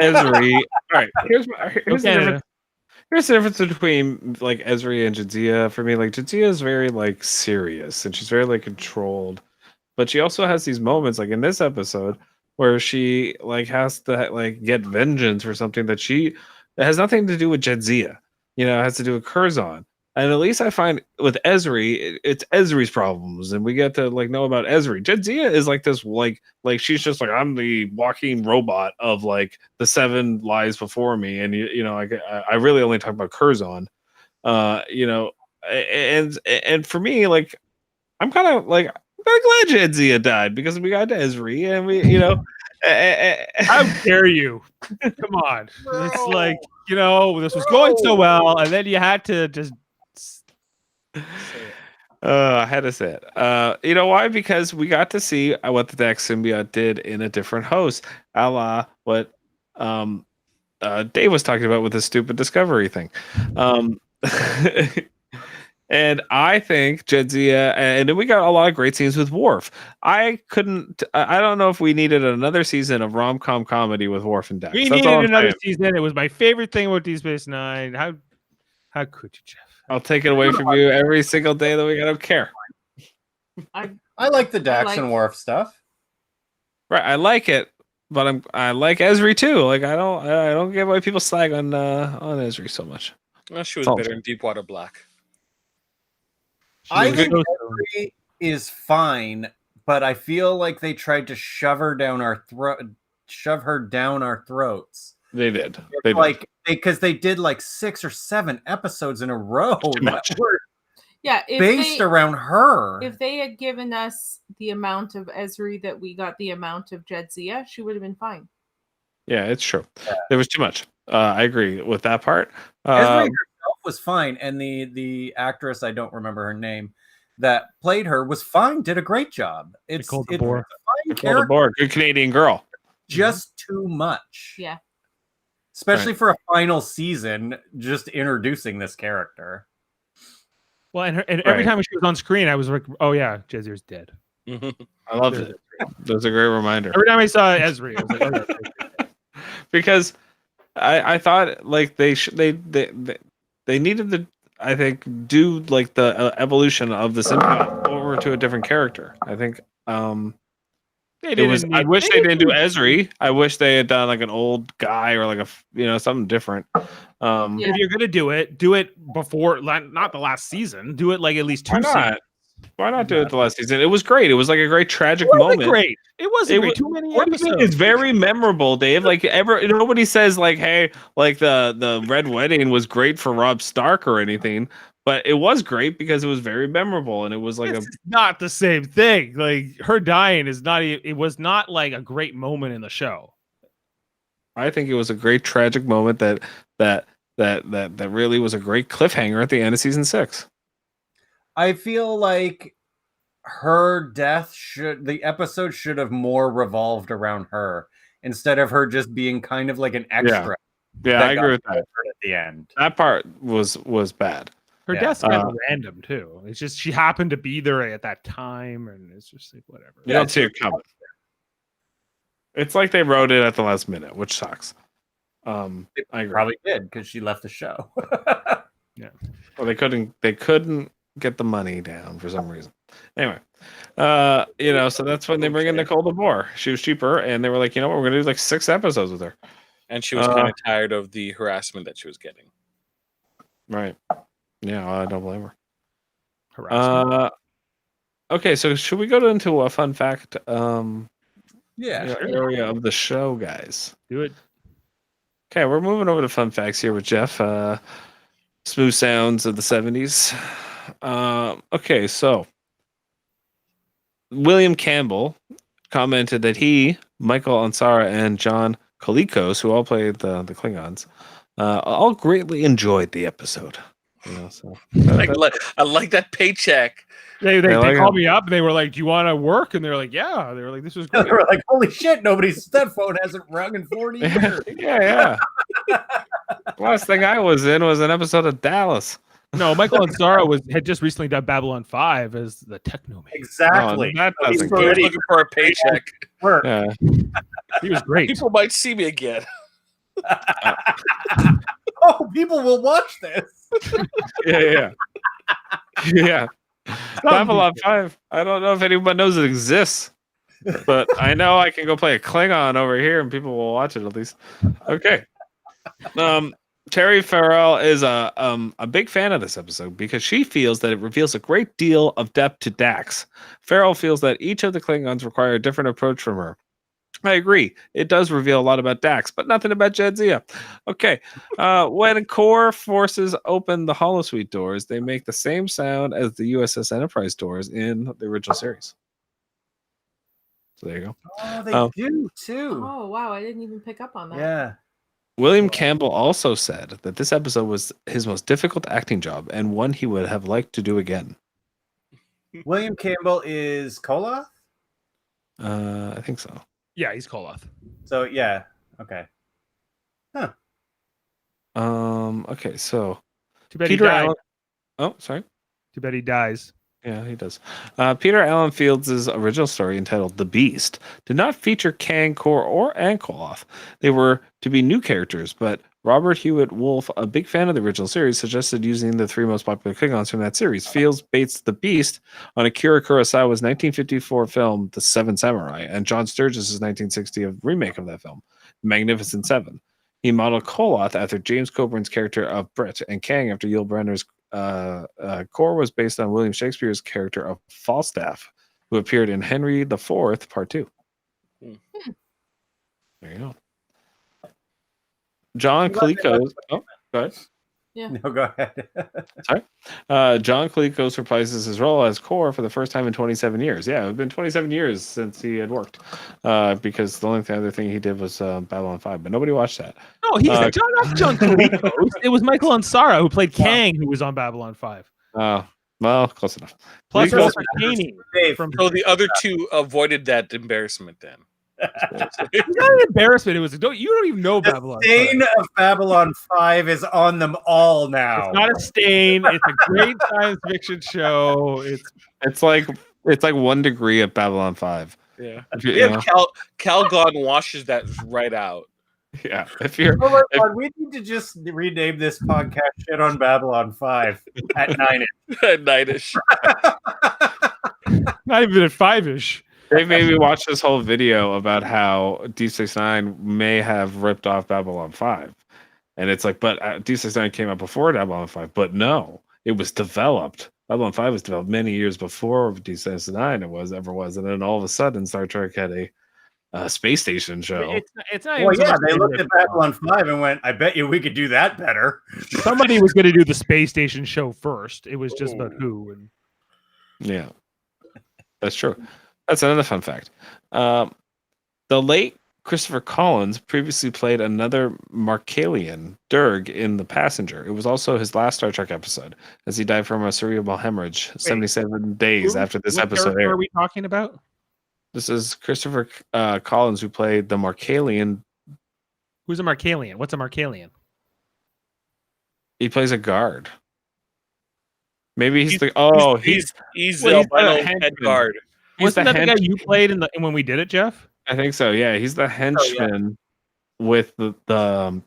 Ezri. All right, here's the difference. Here's the difference between like Ezri and Jadzia for me. Like Jadzia is very like serious and she's very like controlled, but she also has these moments like in this episode where she like has to like get vengeance for something that has nothing to do with Jadzia. You know, it has to do with Curzon. And at least I find with Ezri, it's Ezri's problems, and we get to like know about Ezri. Jadzia is like this, like she's just like I'm the walking robot of like the 7 lives before me, and you know I really only talk about Curzon, you know, and for me like I'm kind of glad Jadzia died because we got to Ezri, and we you know. How dare you? Come on, it's like you know this was going so well, and then you had to just. I had to say it. You know why? Because we got to see what the Dax symbiote did in a different host, a la what Dave was talking about with his stupid discovery thing. And I think Jadzia, and then we got a lot of great scenes with Worf. I don't know if we needed another season of rom-com comedy with Worf and Dax. We needed another season. It was my favorite thing with Deep Space Nine. How could you, Jeff? I'll take it away from you every single day of the week. I don't care. I like the Dax and Worf stuff. Right, I like it, but I like Ezri too. Like I don't get why people slag on Ezri so much. Well, she was better in Deepwater Black. I think Ezri is fine, but I feel like they tried to shove her down our throats. They did. Because they did like 6 or 7 episodes in a row that were based around her. If they had given us the amount of Ezri that we got the amount of Jadzia, she would have been fine. Yeah, it's true. There was too much. I agree with that part. Ezri herself was fine, and the actress, I don't remember her name, that played her was fine, did a great job. It's a fine character. Good Canadian girl. Just too much. Yeah. Especially for a final season, just introducing this character. Well, and every time she was on screen, I was like, "Oh yeah, Jazzier's dead." I loved it. That was a great reminder. Every time I saw Ezri, I was like, "Oh yeah." Because I thought like they needed to, I think, do like the evolution of the symbiote over to a different character. I think I wish they didn't do Ezri. I wish they had done like an old guy or like something different. If you're gonna do it before, not the last season. Do it like at least 2 seasons. Why not do it the last season? It was great. It was like a great tragic moment. Great. It wasn't great. Too many episodes. It's very memorable, Dave. Like nobody says like, hey, like the Red Wedding was great for Rob Stark or anything. But it was great because it was very memorable, and it was like not the same thing. Like her dying is not. It was not like a great moment in the show. I think it was a great tragic moment that really was a great cliffhanger at the end of season 6. I feel like her death the episode should have more revolved around her instead of her just being kind of like an extra. Yeah, I agree with that. At the end, that part was bad. Her death's kind of random too. It's just she happened to be there at that time, and it's just like whatever. You don't see it coming. It's like they wrote it at the last minute, which sucks. I agree. Probably did because she left the show. Yeah. Well, they couldn't get the money down for some reason. Anyway, so that's when they bring in Nicole DeBoer. She was cheaper, and they were like, you know what, we're gonna do like 6 episodes with her. And she was kind of tired of the harassment that she was getting. Right. Yeah, I don't blame her. Harassment. Okay, so should we go into a fun fact? Sure. Area of the show, guys. Do it. Okay, we're moving over to fun facts here with Jeff. Smooth sounds of the 70s. Okay, so William Campbell commented that he, Michael Ansara, and John Colicos, who all played the Klingons, all greatly enjoyed the episode. So I like that paycheck. They called me up and they were like, "Do you want to work?" And they were like, "Yeah." They were like, "This was great." They were like, "Holy shit! Nobody's that phone hasn't rung in 40 years." Yeah. Last thing I was in was an episode of Dallas. No, Michael Ansara had just recently done Babylon 5 as the techno man. Exactly. Oh, that So he's doesn't He was already looking for a paycheck. work. Yeah. He was great. People might see me again. Oh, people will watch this. Yeah. Yeah. Babylon 5. I don't know if anyone knows it exists, but I know I can go play a Klingon over here and people will watch it at least. Okay. Terry Farrell is a big fan of this episode because she feels that it reveals a great deal of depth to Dax. Farrell feels that each of the Klingons require a different approach from her. I agree. It does reveal a lot about Dax, but nothing about Jadzia. Okay. When core forces open the holosuite doors, they make the same sound as the USS Enterprise doors in the original series. So there you go. Oh, they do too. Oh wow, I didn't even pick up on that. Yeah. William Campbell also said that this episode was his most difficult acting job and one he would have liked to do again. William Campbell is Koloth? I think so. Yeah, he's Koloth. So yeah. Okay. Okay, so Too bad Peter he died. Allen. Oh, sorry. Too bad he dies. Yeah, he does. Peter Allen Fields' original story entitled The Beast did not feature Kang, Kor, or Koloth. They were to be new characters, but Robert Hewitt Wolf, a big fan of the original series, suggested using the three most popular Klingons from that series. Fields based The Beast on Akira Kurosawa's 1954 film The Seven Samurai and John Sturges' 1960 remake of that film, Magnificent Seven. He modeled Koloth after James Coburn's character of Brit and Kang after Yul Brynner's Kor was based on William Shakespeare's character of Falstaff, who appeared in Henry IV, Part 2. There you go. John Colicos. Oh, go ahead. Yeah. No, go ahead. Sorry. John Colicos reprises his role as Kor for the first time in 27 years. Yeah, it's been 27 years since he had worked. Because the only other thing he did was Babylon 5, but nobody watched that. No, he's not John Colicos. It was Michael Ansara who played Kang, who was on Babylon 5. Well, close enough. Plus, Colicos- Walter Chaney from So the other two avoided that embarrassment then. It's not an embarrassment. It was you don't even know The Babylon. stain 5. of Babylon 5 is on them all now. It's not a stain. It's a great science fiction show. It's like 1 degree of Babylon 5. Yeah. If you- Yeah, you know, Calgon washes that right out. yeah. If you're Oh my God, we need to just rename this podcast Shit on Babylon 5 at 9. Nightish. not even at 5-ish. They made me watch this whole video about how D69 may have ripped off Babylon 5. And it's like, but D69 came out before Babylon 5. But no, it was developed. Babylon 5 was developed many years before D69 ever was. And then all of a sudden, Star Trek had a space station show. It's not Well, even so yeah, much they they looked at ripped it off. Babylon 5 and went, I bet you we could do that better. Somebody was going to do the space station show first. It was just about who. And Yeah, that's true. That's another fun fact. The late Christopher Collins previously played another Markalian, Durg, in The Passenger. It was also his last Star Trek episode, as he died from a cerebral hemorrhage 77 days after this what episode character aired. are we talking about? This is Christopher Collins, who played the Markalian. Who's a Markalian? What's a Markalian? He plays a guard. Maybe he's the he's well, the albino he's the head henchman. guard. Wasn't that the guy henchman. you played when we did it, Jeff? I think so. Yeah, he's the henchman with the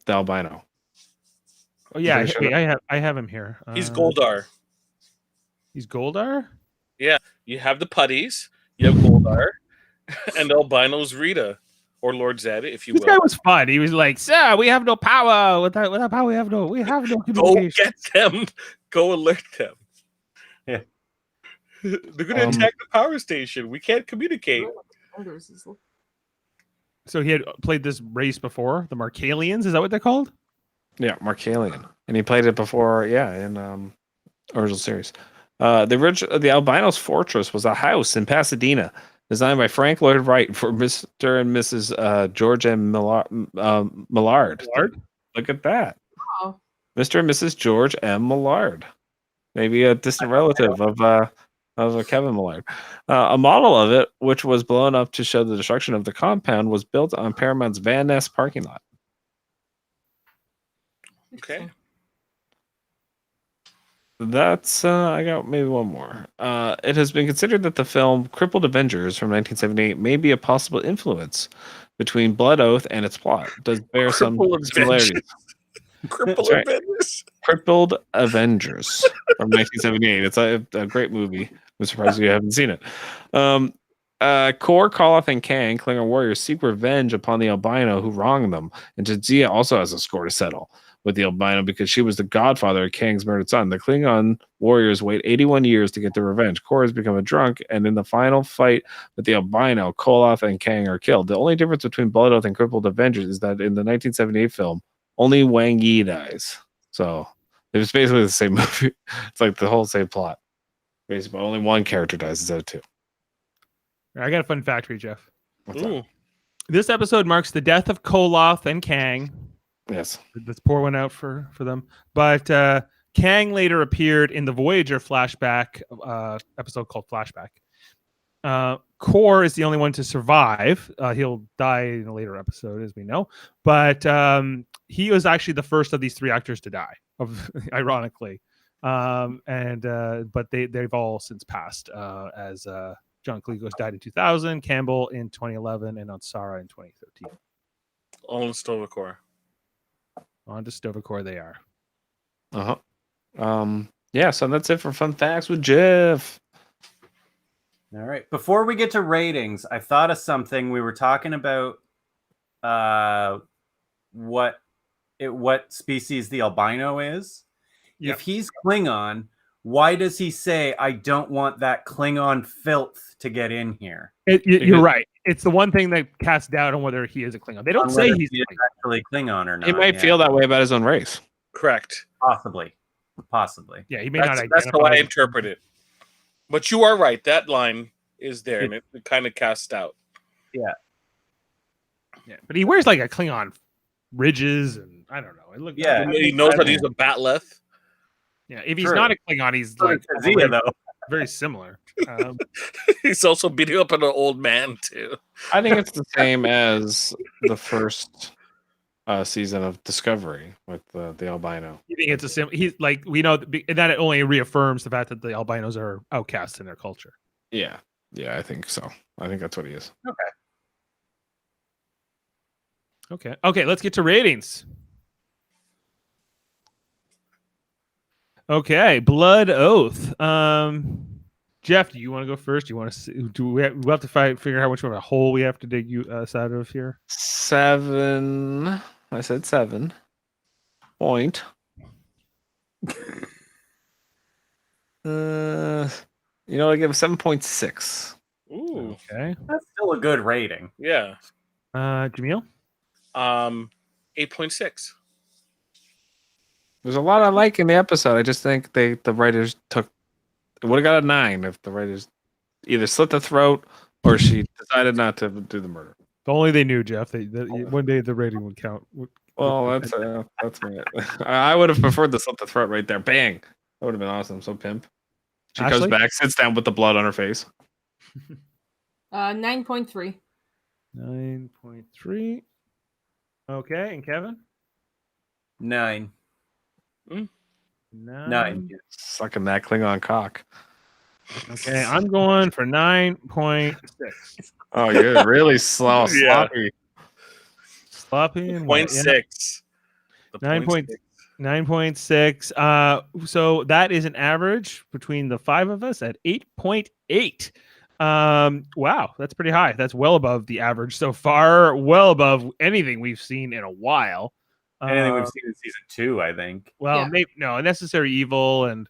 albino. Oh yeah, Pretty sure I have him here. He's Goldar. He's Goldar. You have the putties, you have Goldar, and albino's Rita. Or Lord Zed, if you This will. guy was fun. He was like, "Sir, we have no power. Without power, we have no Go communication." get them. Go alert them. Yeah. They're going to attack the power station. We can't communicate. So he had played this race before, the Markalians. Is that what they're called? Yeah, Markalian, and he played it before. Yeah, in original series. The albino's fortress was a house in Pasadena, designed by Frank Lloyd Wright for Mr. and Mrs. George M. Millard. Millard? Look at that. Oh. Mr. and Mrs. George M. Millard. Maybe a distant relative of Kevin Millard. A model of it, which was blown up to show the destruction of the compound, was built on Paramount's Van Ness parking lot. Okay. That's I got maybe one more. It has been considered that the film Crippled Avengers from 1978 may be a possible influence between Blood Oath and its plot. Does bear some Crippled similarities. Crippled That's right. Avengers. Crippled Avengers from 1978. It's a great movie. I'm surprised you haven't seen it. Kor, Koloth, and Kang, Klingon warriors, seek revenge upon the albino who wronged them. And Jadzia also has a score to settle with the albino because she was the godfather of Kang's murdered son. The Klingon warriors wait 81 years to get their revenge. Kor has become a drunk, and in the final fight with the albino, Koloth and Kang are killed. The only difference between Blood Oath and Crippled Avengers is that in the 1978 film, only Wang Yi dies. So it's basically the same movie. It's like the whole same plot. Basically, only one character dies instead of two. I got a fun fact for you, Jeff. What's that? Ooh. This episode marks the death of Koloth and Kang. Yes. Let's pour one out for them. But Kang later appeared in the Voyager flashback episode called Flashback. Kor is the only one to survive. He'll die in a later episode, as we know. But he was actually the first of these three actors to die, ironically. But they've all since passed, as John Cleese died in 2000, Campbell in 2011, and Ansara in 2013. All in Stovacor. On to Stovacor they are. Yeah, so that's it for Fun Facts with Jeff. All right. Before we get to ratings, I thought of something. We were talking about what species the albino is. Yep. If he's Klingon, why does he say, "I don't want that Klingon filth to get in here"? You're right. It's the one thing that casts doubt on whether he is a Klingon. They don't say he's he is actually Klingon or not. He might feel that way about his own race. Correct. Possibly. Yeah, he may not identify. That's how I interpret it. But you are right. That line is there, and it kind of casts out. Yeah. But he wears like a Klingon ridges, and I don't know. It looked. Yeah. He knows that he's a batleth. Yeah. If he's True. not a Klingon, he's like Jadzia, though. very similar. He's also beating up an old man too. I think it's the same as the first season of Discovery with the albino. You think it's a he's like, we know that it only reaffirms the fact that the albinos are outcasts in their culture. Yeah, I think so. I think that's what he is. Okay. Let's get to ratings. Okay, Blood Oath. Jeff, do you want to go first? Do you want to? We have to figure out which one of a hole we have to dig you out of here? 7. I said 7. Point. I give 7.6. Ooh. Okay. That's still a good rating. Yeah. Jaemeel? 8.6. There's a lot I like in the episode. I just think the writers would have got a 9 if the writers either slit the throat or she decided not to do the murder. If only they knew, Jeff. One day the rating would count. Well, that's me. I would have preferred the slit the throat right there. Bang! That would have been awesome. So pimp. She Ashley? comes back, sits down with the blood on her face. 9.3. 9.3. Okay, and Kevin? 9. 9. Sucking that Klingon cock. Okay, I'm going for 9.6. Oh, you're really slow, sloppy. Sloppy and wet. 0.6. 9.6. So that is an average between the five of us at 8.8. Wow, that's pretty high. That's well above the average so far, well above anything we've seen in a while. Anything we've seen in season 2, I think. Well, Yeah. maybe no, Necessary Evil and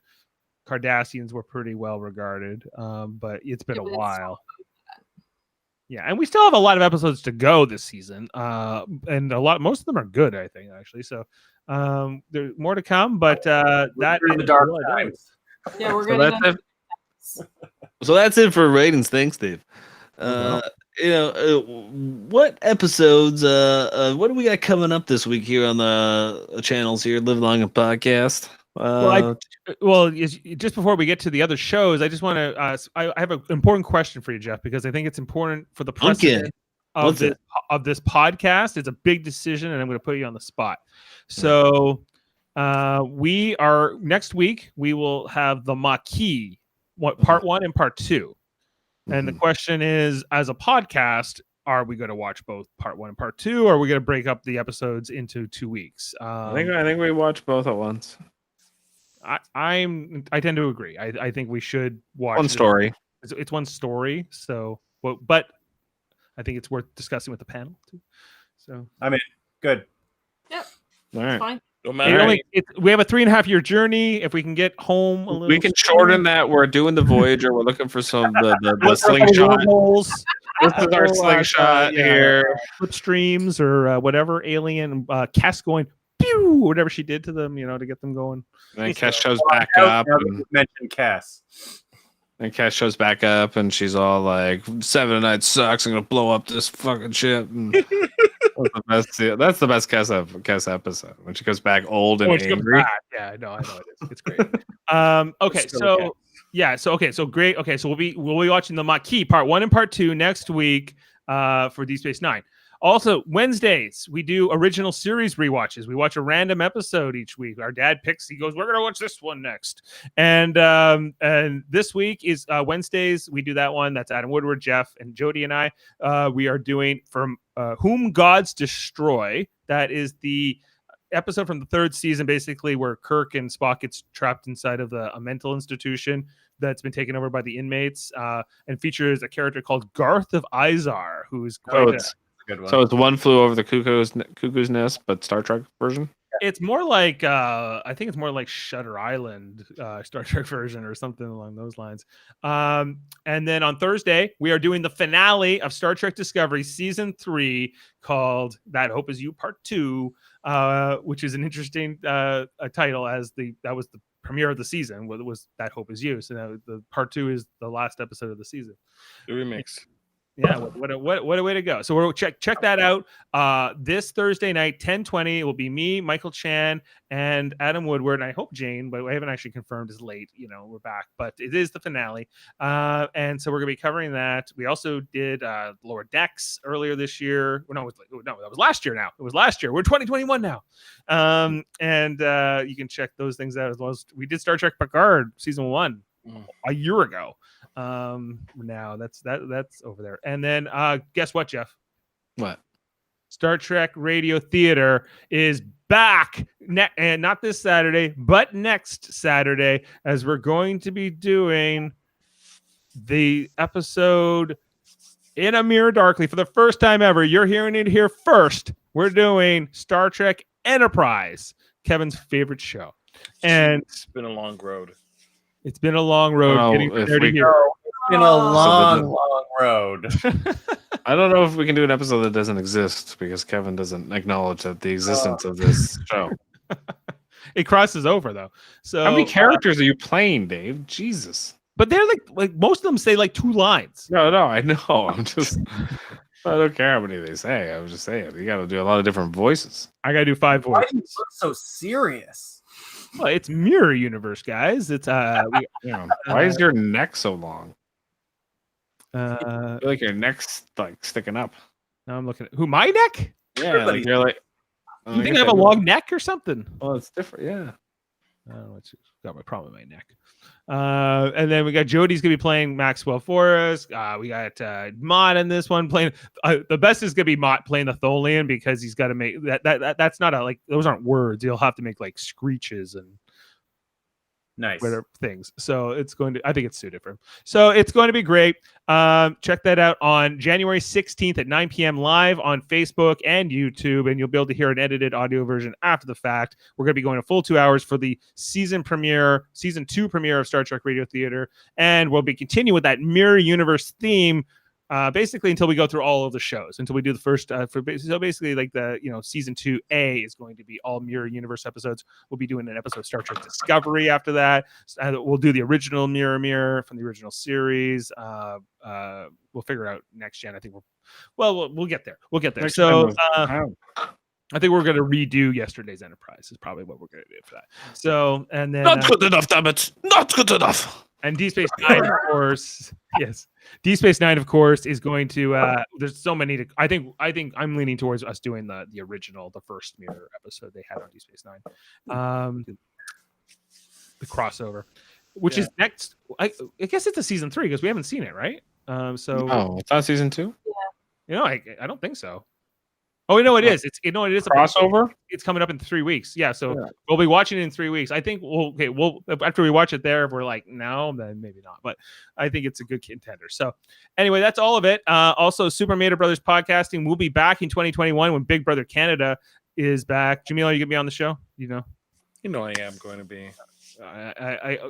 Cardassians were pretty well regarded. But it's been a while. Yeah, and we still have a lot of episodes to go this season. And most of them are good, I think, actually. So there's more to come, but that Through the is dark Blood times. Yeah, we're So gonna. that's it. So that's it for ratings. Thanks, Dave. What episodes? What do we got coming up this week here on the channels here? Live Long and Podcast. Just before we get to the other shows, I just want to. I have an important question for you, Jeff, because I think it's important for the precedent of this podcast. It's a big decision, and I'm going to put you on the spot. So, We are next week. We will have the Maquis, part 1 and part 2. And the question is, as a podcast, are we going to watch both part 1 and part 2, or are we going to break up the episodes into 2 weeks? I think we watch both at once. I tend to agree. I think we should watch One story. It's one story. So, but I think it's worth discussing with the panel too. So I mean, good. Yep. All right. Fine. No matter. We have a 3.5-year journey. If we can get home a little, We can shorten that. We're doing the Voyager. We're looking for some the slingshot. This is our slingshot here. Slipstreams or whatever alien Cass going pew, whatever she did to them, to get them going. And then Cass shows back up. And Mentioned Cass. And Cass shows back up, and she's all like, 7 Night sucks. I'm going to blow up this fucking ship. And that's the best Cass episode. When she goes back old and angry. Yeah, I know it is. It's great. Okay, so great. Okay, so we'll be watching the Maquis part 1 and part 2 next week for Deep Space Nine. Also, Wednesdays, we do original series rewatches. We watch a random episode each week. Our dad picks, he goes, we're going to watch this one next. And this week is Wednesdays. We do that one. That's Adam Woodward, Jeff, and Jody and I. We are doing From Whom Gods Destroy. That is the episode from the 3rd season, basically, where Kirk and Spock gets trapped inside of a mental institution that's been taken over by the inmates, and features a character called Garth of Izar, who's quite good one. So it's One Flew Over the Cuckoo's Nest, but Star Trek version. It's more like I think it's more like Shutter Island, Star Trek version, or something along those lines. And then on Thursday we are doing the finale of Star Trek Discovery season 3, called That Hope Is You Part 2, which is an interesting title, as that was the premiere of the season. Was That Hope Is You. So now the part 2 is the last episode of the season. The remix. Yeah, what a way to go. So we'll check that out. This Thursday night, 10:20, it will be me, Michael Chan, and Adam Woodward, and I hope Jane, but I haven't actually confirmed, is late. We're back, but it is the finale. And so we're gonna be covering that. We also did Lower Decks earlier this year. No, that was last year now. It was last year. We're 2021 now. And you can check those things out, as well as we did Star Trek Picard season 1 a year ago. Now that's over there. And then guess what, Jeff? What? Star Trek Radio Theater is back, and not this Saturday, but next Saturday, as we're going to be doing the episode In a Mirror Darkly for the first time ever. You're hearing it here first. We're doing Star Trek Enterprise, Kevin's favorite show. And It's been a long road. it's been a long road getting there to here. It's been a long road. I don't know if we can do an episode that doesn't exist, because Kevin doesn't acknowledge that the existence of this show. It crosses over though. So How many characters are you playing, Dave? Jesus. but they're like most of them say like 2 lines. No, I know. I don't care how many they say. I was just saying, you got to do a lot of different voices. I gotta do 5 Why voices. do you look so serious? Well, it's Mirror Universe, guys. It's Why is your neck so long? I feel like your neck's like sticking up. now I'm looking at who, my neck? Yeah, like you're like. You think I have a long neck or something? Well, it's different. Yeah. I don't know. It's got my problem with my neck. And then we got Jody's gonna be playing Maxwell Forrest. We got Mott in this one playing. The best is gonna be Mott playing the Tholian, because he's got to make that's not those aren't words. He'll have to make like screeches and Nice. whatever things. So it's going to, I think it's suited for him. So it's going to be great. Check that out on January 16th at 9 p.m. live on Facebook and YouTube, and you'll be able to hear an edited audio version after the fact. We're going to be going a full 2 hours for the season 2 premiere of Star Trek Radio Theater, and we'll be continuing with that Mirror Universe theme basically until we go through all of the shows, until we do the first so basically like the season 2A is going to be all Mirror Universe episodes. We'll be doing an episode of Star Trek Discovery after that. We'll do the original Mirror from the original series. We'll figure it out next gen. I think we'll get there. Next So time I think we're going to redo yesterday's Enterprise is probably what we're going to do for that. So, and then Not good enough, damn it! Not good enough. and Deep Space Nine, of course. Yes, Deep Space Nine, of course, is going to. There's so many. I think I'm leaning towards us doing the original, the first Mirror episode they had on Deep Space Nine, the crossover, which is next. I guess it's a season 3 because we haven't seen it, right? So it's not season 2. I don't think so. Oh, no, it is. It is a Crossover. It's coming up in 3 weeks. Yeah, so we'll be watching it in 3 weeks. I think we'll after we watch it there, if we're like, no, then maybe not. But I think it's a good contender. So anyway, that's all of it. Also, Super Mater Brothers podcasting will be back in 2021 when Big Brother Canada is back. Jaemeel, are you gonna be on the show? You know I am going to be.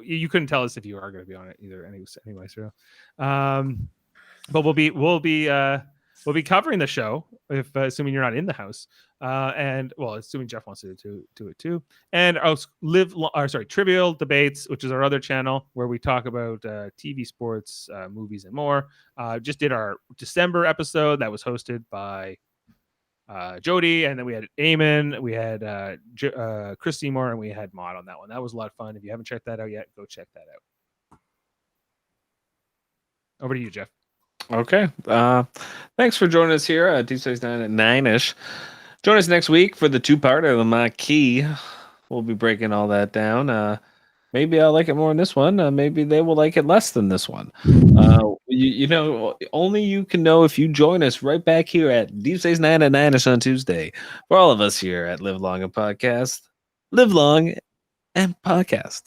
You couldn't tell us if you are going to be on it either. Anyway, so but we'll be covering the show if assuming you're not in the house, and assuming Jeff wants to do it too. And also Trivial Debates, which is our other channel where we talk about TV, sports, movies, and more. Just did our December episode that was hosted by Jody, and then we had Eamon, we had Chris Seymour, and we had Maud on that one. That was a lot of fun. If you haven't checked that out yet, go check that out. Over to you, Jeff. Okay. Thanks for joining us here at Deep Space Nine at 9ish. Join us next week for the 2-parter of the Maquis. We'll be breaking all that down. Maybe I'll like it more in this one. Maybe they will like it less than this one. Only you can know if you join us right back here at Deep Space Nine at 9ish on Tuesday. For all of us here at Live Long and Podcast, live long and podcast.